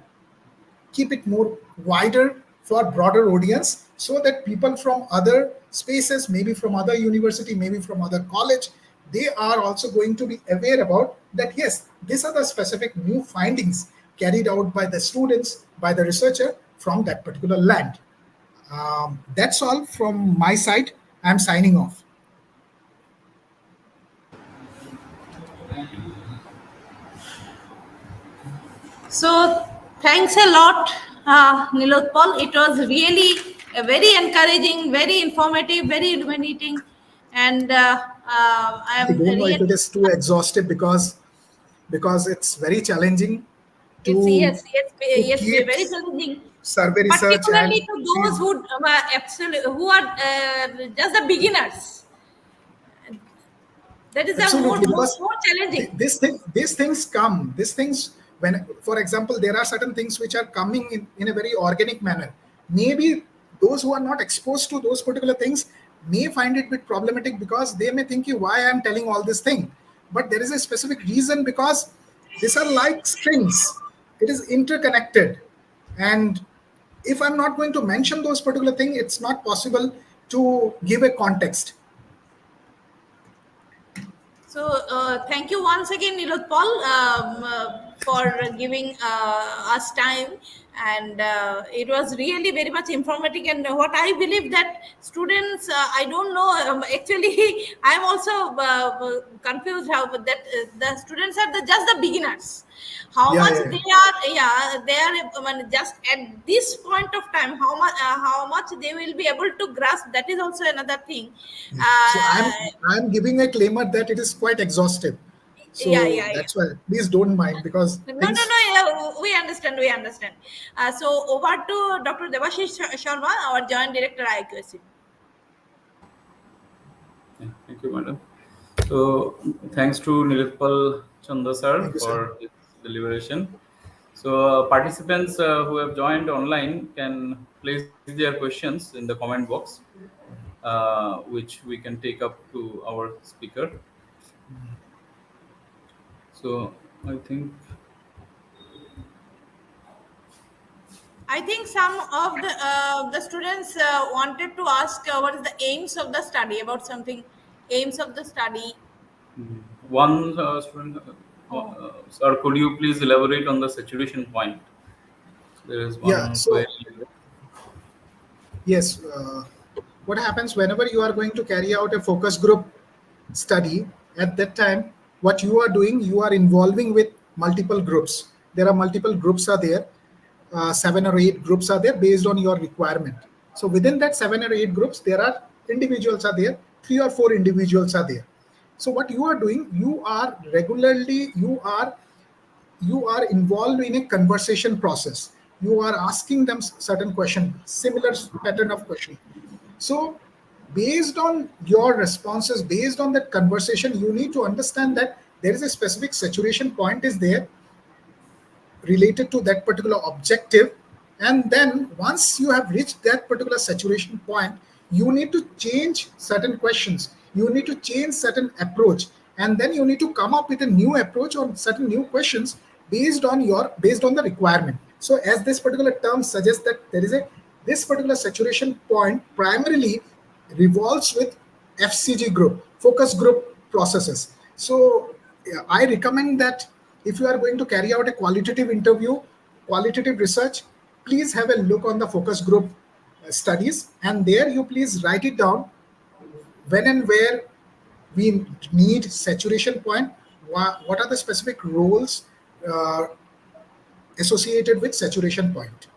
keep it more wider for broader audience, so that people from other spaces, maybe from other university, maybe from other college, they are also going to be aware about that. Yes, these are the specific new findings carried out by the students, by the researcher from that particular land. That's all from my side. I'm signing off. So thanks a lot, Neelatphal. It was really very encouraging, very informative, very illuminating, and I I am don't know if really. it is too exhaustive because it's very challenging It's to yes, keep very challenging, survey research particularly and to those field. who who are just the beginners. That is a Absolutely, because more challenging. these things, when, for example, there are certain things which are coming in a very organic manner. Maybe those who are not exposed to those particular things may find it a bit problematic, because they may think, why I'm telling all this thing. But there is a specific reason, because these are like strings. It is interconnected. And if I'm not going to mention those particular things, it's not possible to give a context. So thank you once again, Neelatphal, for giving us time, and it was really very much informative. And what I believe that students, I don't know, actually, I'm also confused how that the students are just the beginners. How Yeah, much yeah, they yeah. are, yeah, they are just at this point of time. How much they will be able to grasp. That is also another thing. So I'm Uh, I'm giving a claimer that it is quite exhaustive. yeah, So yeah, yeah. that's why please don't mind, because No, no, things. no. Yeah, we understand. We understand. So over to Dr. Devashish Sharma, our Joint Director, IQAC. Yeah, thank you, madam. So, thanks to Neelatphal Chanda sir Thank you, sir. for his deliberation. So, participants who have joined online can place their questions in the comment box, which we can take up to our speaker. So, I think I think some of the students wanted to ask what is the aims of the study, about something, aims of the study. one student, Oh. sir, could you please elaborate on the saturation point? There is Yeah. one So query. yes, what happens whenever you are going to carry out a focus group study? At that time, what you are doing, you are involving with multiple groups. There are multiple groups are there. 7 or 8 groups are there based on your requirement. So within that 7 or 8 groups, there are individuals are there. 3 or 4 individuals are there. So what you are doing, you are involved in a conversation process. You are asking them certain question, similar pattern of questioning. So based on your responses, based on that conversation, you need to understand that there is a specific saturation point is there related to that particular objective. And then once you have reached that particular saturation point, you need to change certain questions, you need to change certain approach, and then you need to come up with a new approach on certain new questions based on the requirement. So as this particular term suggests, that there is a this particular saturation point primarily revolves with FCG group, focus group processes. So I recommend that if you are going to carry out a qualitative interview, qualitative research, please have a look on the focus group studies, and there you please write it down when and where we need saturation point, what are the specific roles uh, associated with saturation point.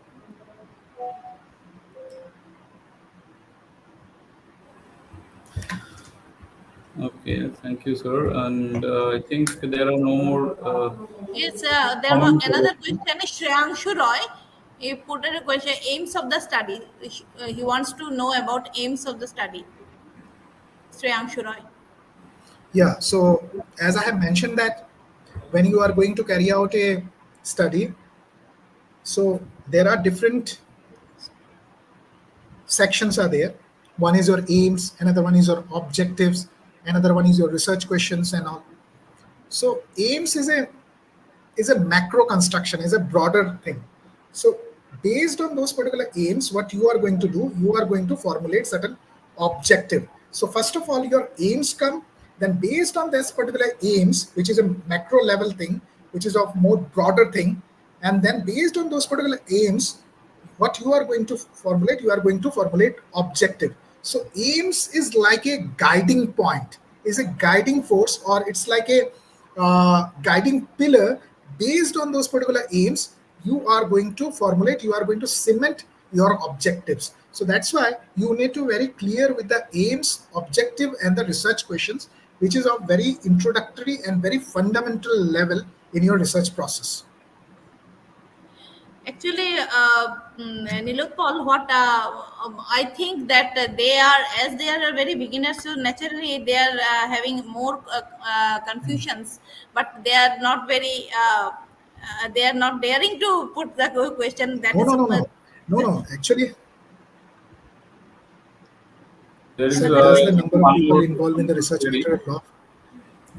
Okay, thank you, sir. And I think there are no more Yes, there was comments. another question. Shreyanshu Roy, he put in a question, aims of the study. He wants to know about aims of the study. Shreyanshu Roy. Yeah, so as I have mentioned that when you are going to carry out a study, so there are different sections are there. One is your aims, another one is your objectives, another one is your research questions and all. So aims is a macro construction, is a broader thing. So based on those particular aims, what you are going to do, you are going to formulate certain objective. So first of all, your aims come, then based on this particular aims, which is a macro level thing, which is of more broader thing, and then based on those particular aims, what you are going to formulate, you are going to formulate objective. So aims is like a guiding point, is a guiding force, or it's like a guiding pillar. Based on those particular aims, you are going to formulate, you are going to cement your objectives. So that's why you need to very clear with the aims, objective, and the research questions, which is of very introductory and very fundamental level in your research process. Actually, Neelatphal, what I think that they are, as they are very beginners, so naturally they are having more confusions, but they are not very, they are not daring to put the question. That No, is, no, no, no, no, no. Actually, There is sir, does the number of one people more involved in the research query. matter a lot?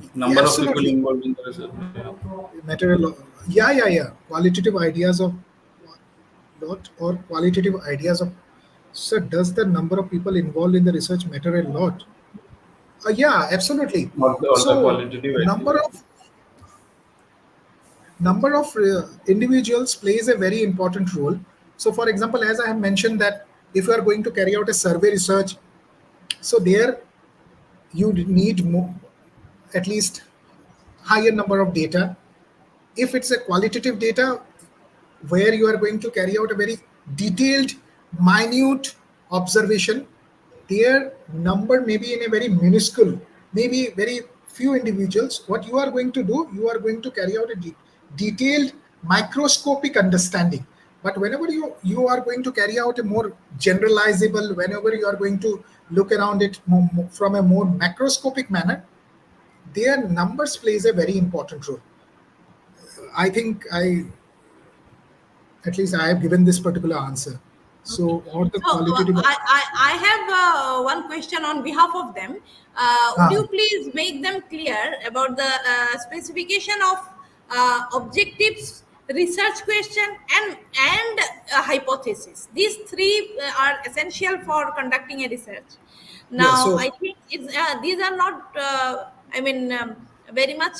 Yeah, Number of people absolutely. involved in the research. Yeah. Matter a lot. Yeah, yeah, yeah. Qualitative ideas of lot or qualitative ideas of. Sir, does the number of people involved in the research matter a lot? Yeah, absolutely. Or the So qualitative number ideas. of individuals plays a very important role. So for example, as I have mentioned that if you are going to carry out a survey research, so there you need more, at least higher number of data. If it's a qualitative data where you are going to carry out a very detailed, minute observation, their number may be in a very minuscule, maybe very few individuals. What you are going to do, you are going to carry out a detailed microscopic understanding. But whenever you are going to carry out a more generalizable, whenever you are going to look around it from a more macroscopic manner, their numbers plays a very important role. I think at least I have given this particular answer. okay. So, or the So qualitative. I have one question on behalf of them. Would Ah, you please make them clear about the specification of objectives, research question, and hypothesis? These three are essential for conducting a research. yeah. Now, So, I think these are not. I mean, very much.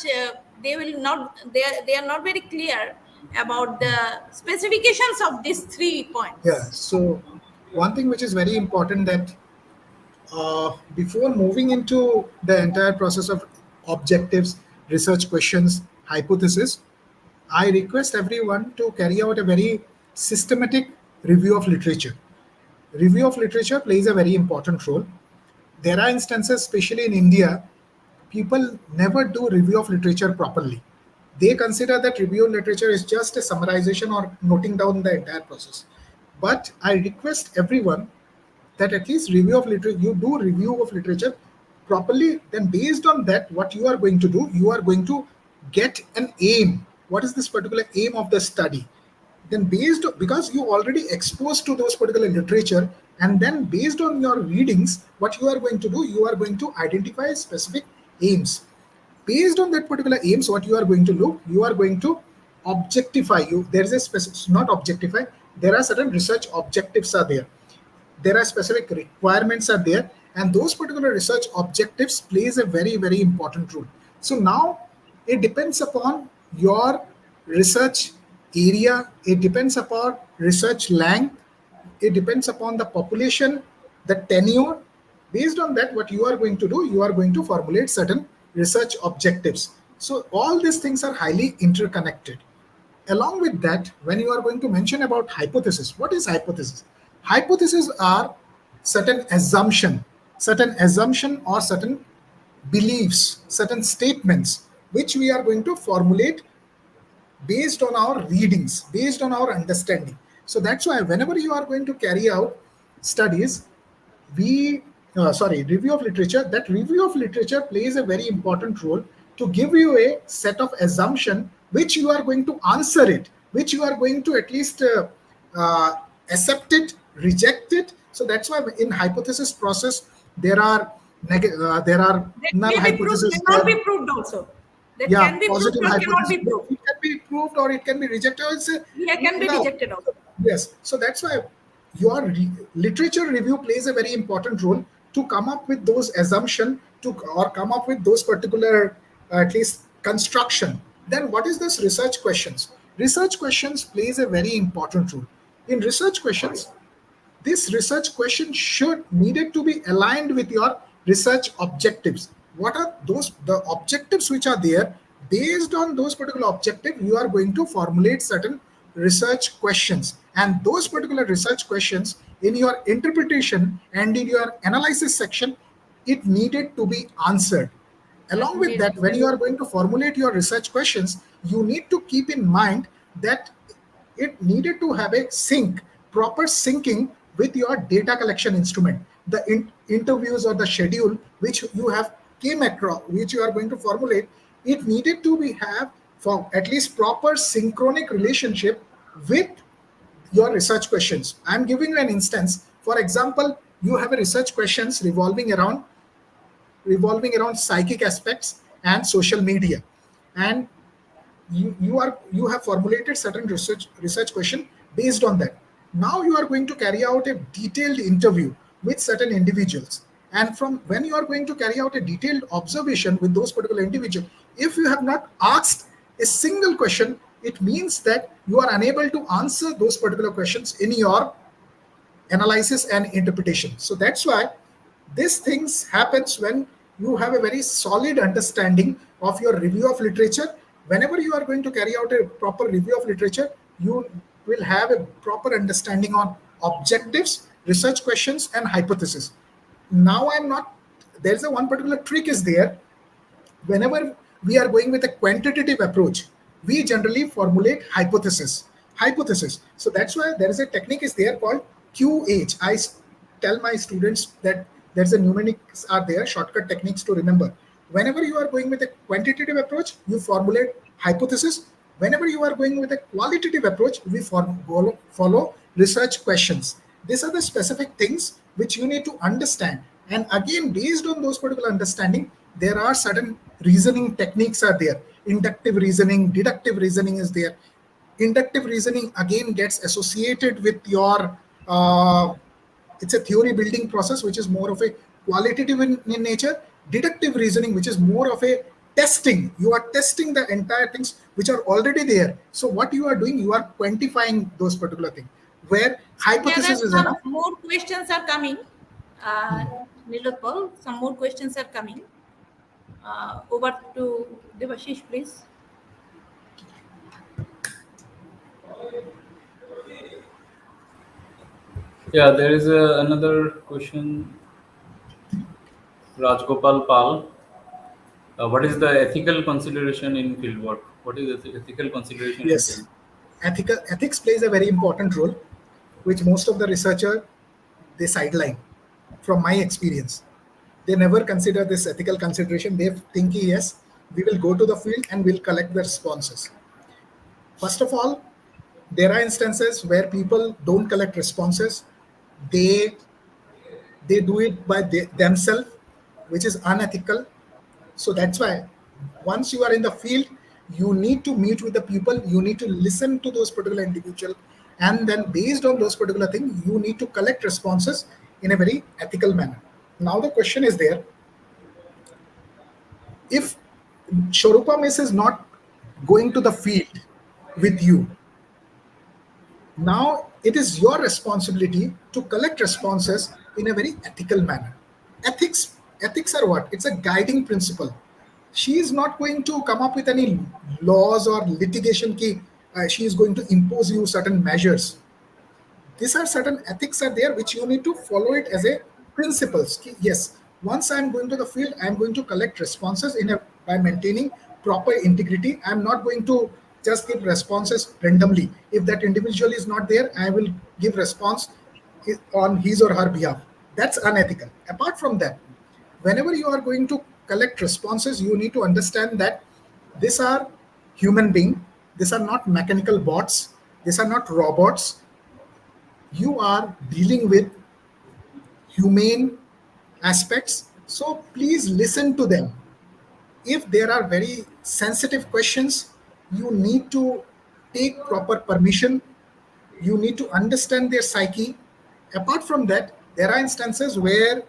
They will not. They are not very clear about the specifications of these 3 points. yeah. So, one thing which is very important that before moving into the entire process of objectives, research questions, hypothesis, I request everyone to carry out a very systematic review of literature. Review of literature plays a very important role. There are instances, especially in India, people never do review of literature properly. They consider that review of literature is just a summarization or noting down the entire process. But I request everyone that at least review of literature, you do review of literature properly. Then based on that, what you are going to do, you are going to get an aim. What is this particular aim of the study? then because you already exposed to those particular literature, and then based on your readings, what you are going to do, you are going to identify specific aims. Based on that particular aims, what you are going to look, you are going to objectify. There is a specific, not objectify, there are certain research objectives are there, there are specific requirements are there, and those particular research objectives plays a very, very important role. So now it depends upon your research area, it depends upon research length, it depends upon the population, the tenure. Based on that, what you are going to do, you are going to formulate certain research objectives. So all these things are highly interconnected. Along with that, when you are going to mention about hypothesis, what is hypothesis? Hypotheses are certain assumption or certain beliefs, certain statements which we are going to formulate based on our readings, based on our understanding. So that's why whenever you are going to carry out studies, review of literature, that review of literature plays a very important role to give you a set of assumption which you are going to answer it, which you are going to at least uh, accept it, reject it. So that's why in hypothesis process there are That null may be proved, hypothesis, cannot be proved also. That yeah, can be proved positive or cannot hypothesis. be proved. It can be proved or it can be rejected. Yeah, can be No. rejected also. Yes, so that's why your literature review plays a very important role to come up with those assumption to or come up with those particular at least construction. Then what is this research questions? Research questions plays a very important role. In research questions, this research question should needed to be aligned with your research objectives. What are those the objectives which are there? Based on those particular objectives, you are going to formulate certain research questions, and those particular research questions in your interpretation and in your analysis section, it needed to be answered. Along with that, when you are going to formulate your research questions, you need to keep in mind that it needed to have a proper syncing with your data collection instrument, the interviews or the schedule which you have came across, which you are going to formulate. It needed to be have for at least proper synchronic relationship with your research questions. I'm giving you an instance. For example, you have a research questions revolving around psychic aspects and social media, and you have formulated certain research question based on that. Now you are going to carry out a detailed interview with certain individuals, and from when you are going to carry out a detailed observation with those particular individuals, if you have not asked a single question, it means that you are unable to answer those particular questions in your analysis and interpretation. So that's why these things happens when you have a very solid understanding of your review of literature. Whenever you are going to carry out a proper review of literature, you will have a proper understanding on objectives, research questions, and hypothesis. Now I'm not, there's a one particular trick is there. Whenever we are going with a quantitative approach, we generally formulate hypothesis. So that's why there is a technique is there called QH. Tell my students that there's a mnemonics are there, shortcut techniques to remember. Whenever you are going with a quantitative approach, you formulate hypothesis. Whenever you are going with a qualitative approach, we follow research questions. These are the specific things which you need to understand. And again, based on those particular understanding, there are certain reasoning techniques are there. Inductive reasoning, deductive reasoning is there. Inductive reasoning again gets associated with your it's a theory building process which is more of a qualitative in nature. Deductive reasoning, which is more of a testing, you are testing the entire things which are already there. So what you are doing, you are quantifying those particular things, where hypothesis is Some enough. more questions are coming. Neelatphal, some more questions are coming. Over to Devashish, please. Yeah, there is another question. Rajgopal Pal. What is the ethical consideration in fieldwork? What is the ethical consideration in Yes, field? ethics plays a very important role, which most of the researcher they sideline. From my experience, they never consider this ethical consideration. They think yes, we will go to the field and we'll collect the responses. First of all, There are instances where people don't collect responses. They do it by themselves, which is unethical. So that's why once you are in the field, you need to meet with the people, you need to listen to those particular individual, and then based on those particular things, you need to collect responses in a very ethical manner. Now the question is there, if Shorupa Miss is not going to the field with you, now it is your responsibility to collect responses in a very ethical manner. Ethics are what? It's a guiding principle. She is not going to come up with any laws or litigation key. She is going to impose you certain measures. These are certain ethics are there which you need to follow it as a principles. Yes, once I'm going to the field, I'm going to collect responses in a by maintaining proper integrity. I'm not going to just give responses randomly. If that individual is not there, I will give response on his or her behalf. That's unethical. Apart from that, whenever you are going to collect responses, you need to understand that these are human beings. These are not mechanical bots. These are not robots. You are dealing with humane aspects, so please listen to them. If there are very sensitive questions, you need to take proper permission, you need to understand their psyche. Apart from that, there are instances where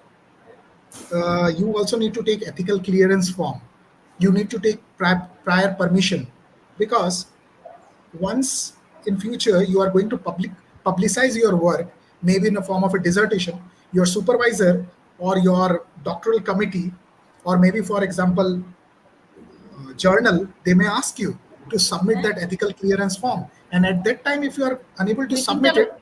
you also need to take ethical clearance form, you need to take prior permission, because once in future you are going to publicize your work, maybe in the form of a dissertation, your supervisor or your doctoral committee, or maybe for example journal, they may ask you to submit that ethical clearance form, and at that time if you are unable to Making submit them it,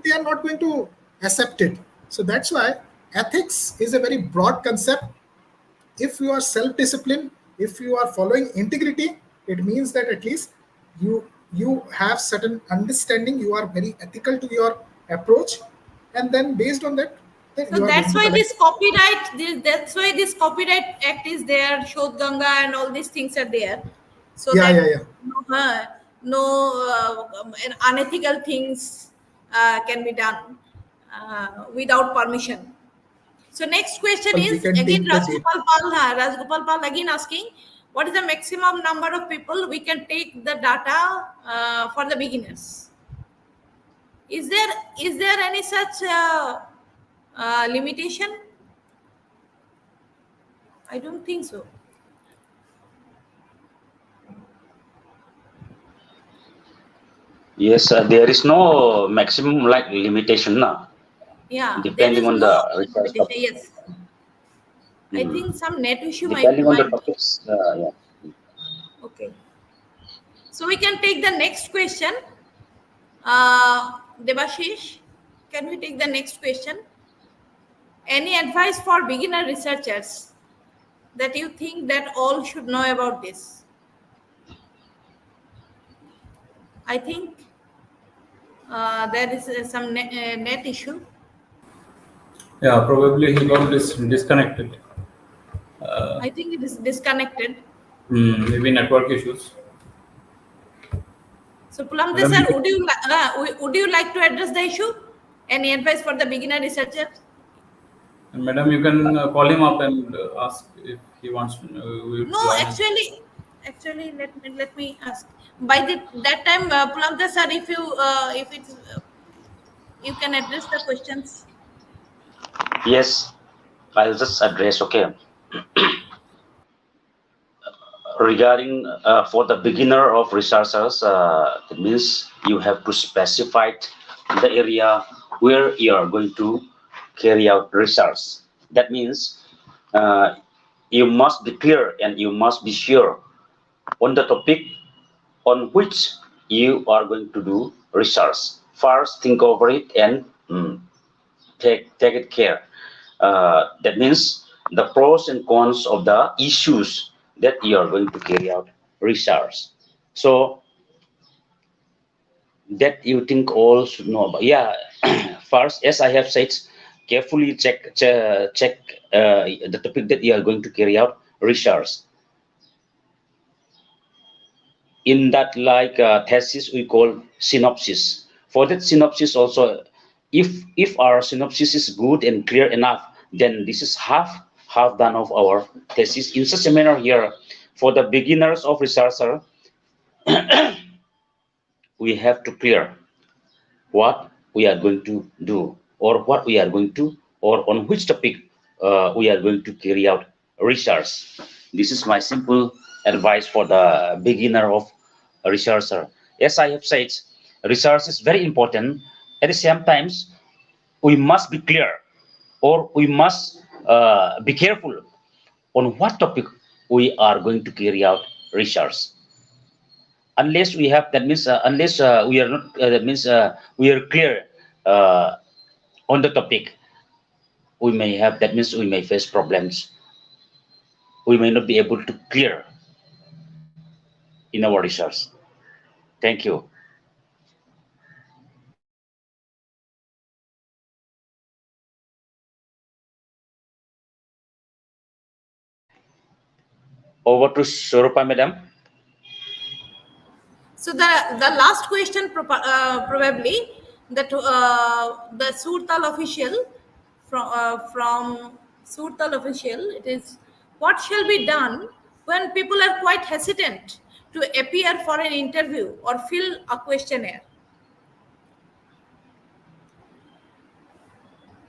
they are not going to accept it. So that's why ethics is a very broad concept. If you are self-disciplined, if you are following integrity, it means that at least you have certain understanding, you are very ethical to your approach, and then based on that, then So you are going that's to why collect. that's why this copyright act is there, Shodh Ganga and all these things are there. So Yeah, yeah, that yeah. no unethical things can be done without permission. So next question Well, we is can again take the date. Rajgopal Pal again asking, what is the maximum number of people we can take the data for the beginners? Is there any such limitation? I don't think so. Yes, there is no maximum like limitation now, Yeah, there depending is on no the research limitation. topic. Yes, I Hmm. think some net issue Depending on the might be. topics, yeah. Okay. So we can take the next question. Debashish, can we take the next question? Any advice for beginner researchers that you think that all should know about this? I think there is some net issue. Yeah, probably he got disconnected. I think it is disconnected. Maybe network issues. So Pulamte Madam, you sir, can, would you like to address the issue? Any advice for the beginner researcher? madam, you can call him up and ask if he wants to No, join us. actually, let me ask. By that time, Pulamte sir, if it's you can address the questions. Yes, I'll just address. Okay, regarding for the beginner of researchers, it means you have to specify the area where you are going to carry out research. That means uh, you must be clear and you must be sure on the topic on which you are going to do research. First, think over it and take it care. That means the pros and cons of the issues that you are going to carry out research. So that you think all should know about. Yeah, first, as I have said, carefully check the topic that you are going to carry out research. in that like thesis we call synopsis. For that synopsis also, if our synopsis is good and clear enough, then this is half done of our thesis. In such a manner here, for the beginners of researcher, we have to clear what we are going to do, or what we are going to, or on which topic we are going to carry out research. This is my simple advice for the beginner of a researcher. As I have said, research is very important. At the same time, we must be clear, or we must be careful on what topic we are going to carry out research. Unless we have, that means unless we are not, that means we are clear uh, on the topic, we may have, that means we may face problems. We may not be able to clear in our research. Thank you. Over to Swarupa, madam. So the last question probably that the Surtal official from Surtal official, it is, what shall be done when people are quite hesitant to appear for an interview or fill a questionnaire?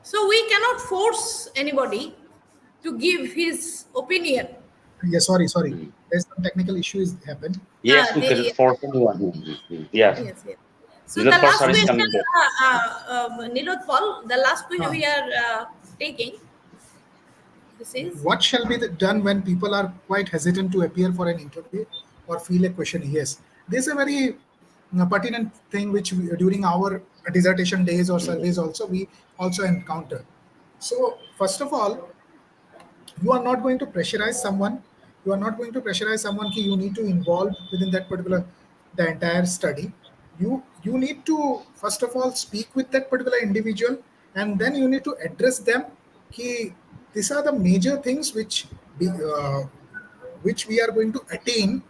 So we cannot force anybody to give his opinion. Yeah, sorry. There's some technical issues happened. Yes, we cannot Yes, force anyone. Yeah, yes, yes. So the Neelatphal last sir is question, coming back. Neelatphal, the last question Ah. we are taking. This is, What shall be done when people are quite hesitant to appear for an interview or feel a question? Yes, this is a very pertinent thing which during our dissertation days or surveys also we also encounter. So first of all, you are not going to pressurize someone. You are not going to pressurize someone ki you need to involve within that particular the entire study. You need to first of all speak with that particular individual, and then you need to address them ki these are the major things which we are going to attain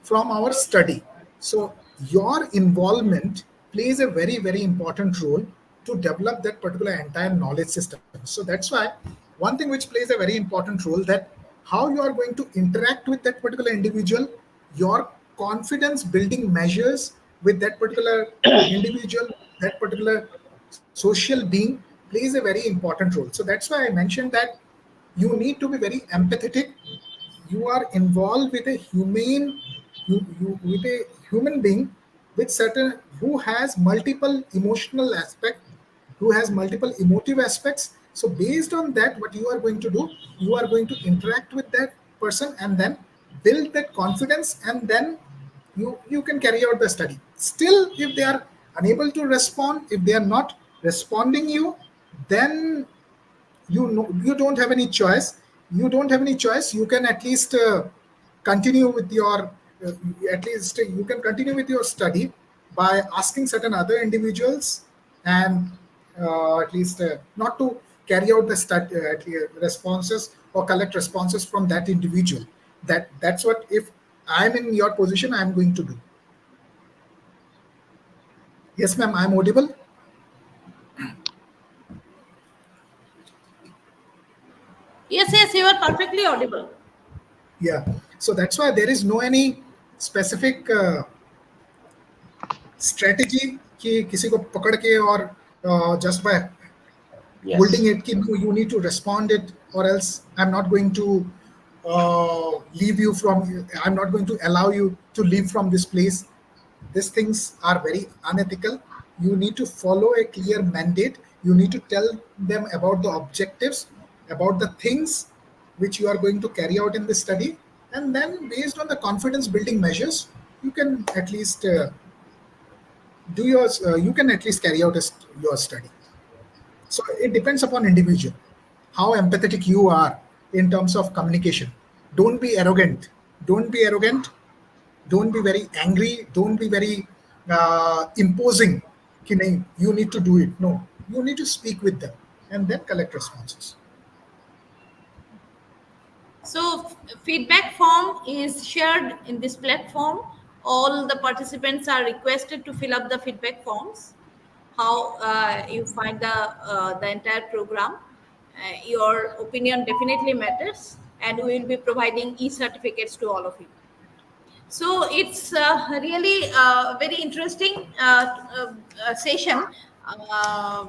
from our study. So your involvement plays a very, very important role to develop that particular entire knowledge system. So that's why one thing which plays a very important role, that how you are going to interact with that particular individual, your confidence building measures with that particular individual, that particular social being plays a very important role. So that's why I mentioned that you need to be very empathetic. You are involved with a with a human being with certain who has multiple emotional aspect, who has multiple emotive aspects. So based on that, what you are going to do, you are going to interact with that person and then build that confidence, and then you can carry out the study. Still, if they are unable to respond, if they are not responding you, then you don't have any choice. You don't have any choice. You can at least continue with your at least you can continue with your study by asking certain other individuals, and at least not to carry out the responses or collect responses from that individual. That's what, if I'm in your position, I'm going to do. Yes, ma'am, I'm audible. yes, you are perfectly audible. Yeah, so that's why there is no any specific strategy कि किसी को पकड़ के और just by holding Yes. it कि no, you need to respond it, or else I'm not going to leave you from, I'm not going to allow you to leave from this place. These things are very unethical. You need to follow a clear mandate. You need to tell them about the objectives, about the things which you are going to carry out in the study, and then based on the confidence building measures, you can at least do yours. You can at least carry out your study. So it depends upon individual, how empathetic you are in terms of communication. Don't be arrogant. Don't be arrogant. Don't be very angry. Don't be very imposing. कि नहीं, you need to do it. No, you need to speak with them and then collect responses. So feedback form is shared in this platform. all the participants are requested to fill up the feedback forms. How you find the entire program. Your opinion definitely matters, and we will be providing e-certificates to all of you. So it's really very interesting session. Uh,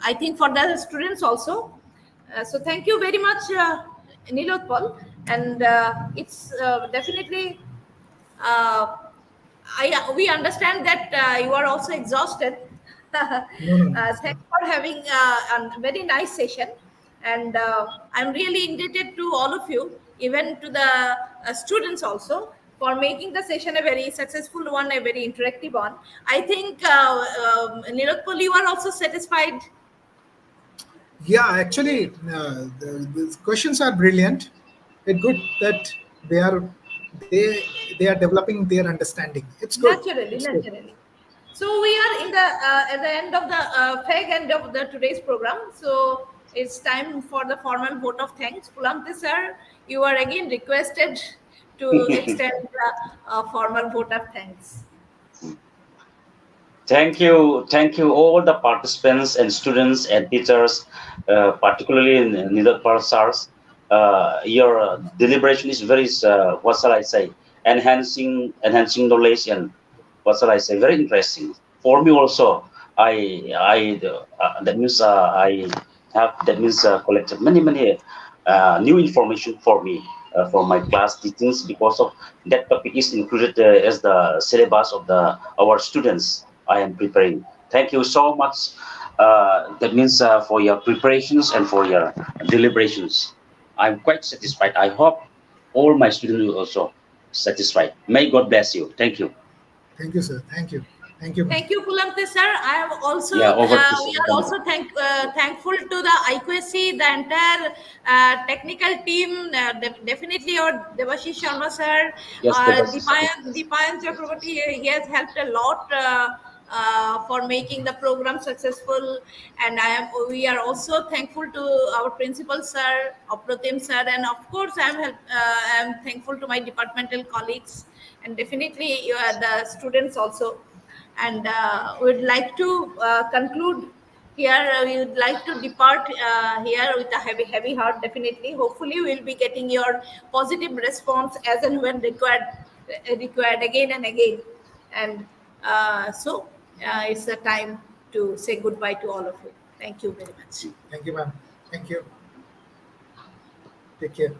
I think for the students also. So thank you very much, Neelatphal, and it's definitely. We understand that you are also exhausted. No, no, no. Thanks for having a very nice session, and I'm really indebted to all of you, even to the students also, for making the session a very successful one, a very interactive one. I think Neelatphal, you are also satisfied. Yeah, actually, the questions are brilliant. It's good that they are they are developing their understanding. It's good. Naturally, It's good. naturally. So we are in the at the end of the fag end of the today's program. So it's time for the formal vote of thanks. Pulamte sir, you are again requested to extend the formal vote of thanks. Thank you, all the participants and students and teachers, particularly in Neelatphal SARS. Your deliberation is very, what shall I say, enhancing knowledge, and what shall I say, very interesting. For me also, that means collected many new information for me for my class teachings, because of that topic is included as the syllabus of our students I am preparing. Thank you so much. That means for your preparations and for your deliberations. I'm quite satisfied. I hope all my students will also satisfied. May God bless you. Thank you. Thank you, sir. Thank you. Thank you, ma'am. Thank you, Pulamte sir. I am also Yeah, over to we are Chanda. also thankful to the IQSC, the entire technical team. Definitely, our Devashish Sharma sir, Yes, Devashish. Dipayan Chakraborty. He has helped a lot for making the program successful. And we are also thankful to our principal sir, Apratim sir, and of course, I am thankful to my departmental colleagues, and definitely the students also. And we'd like to conclude here. We would like to depart here with a heavy heart. Definitely, hopefully, we'll be getting your positive response as and when required again and again. And it's a time to say goodbye to all of you. Thank you very much. Thank you, ma'am. Thank you. Take care.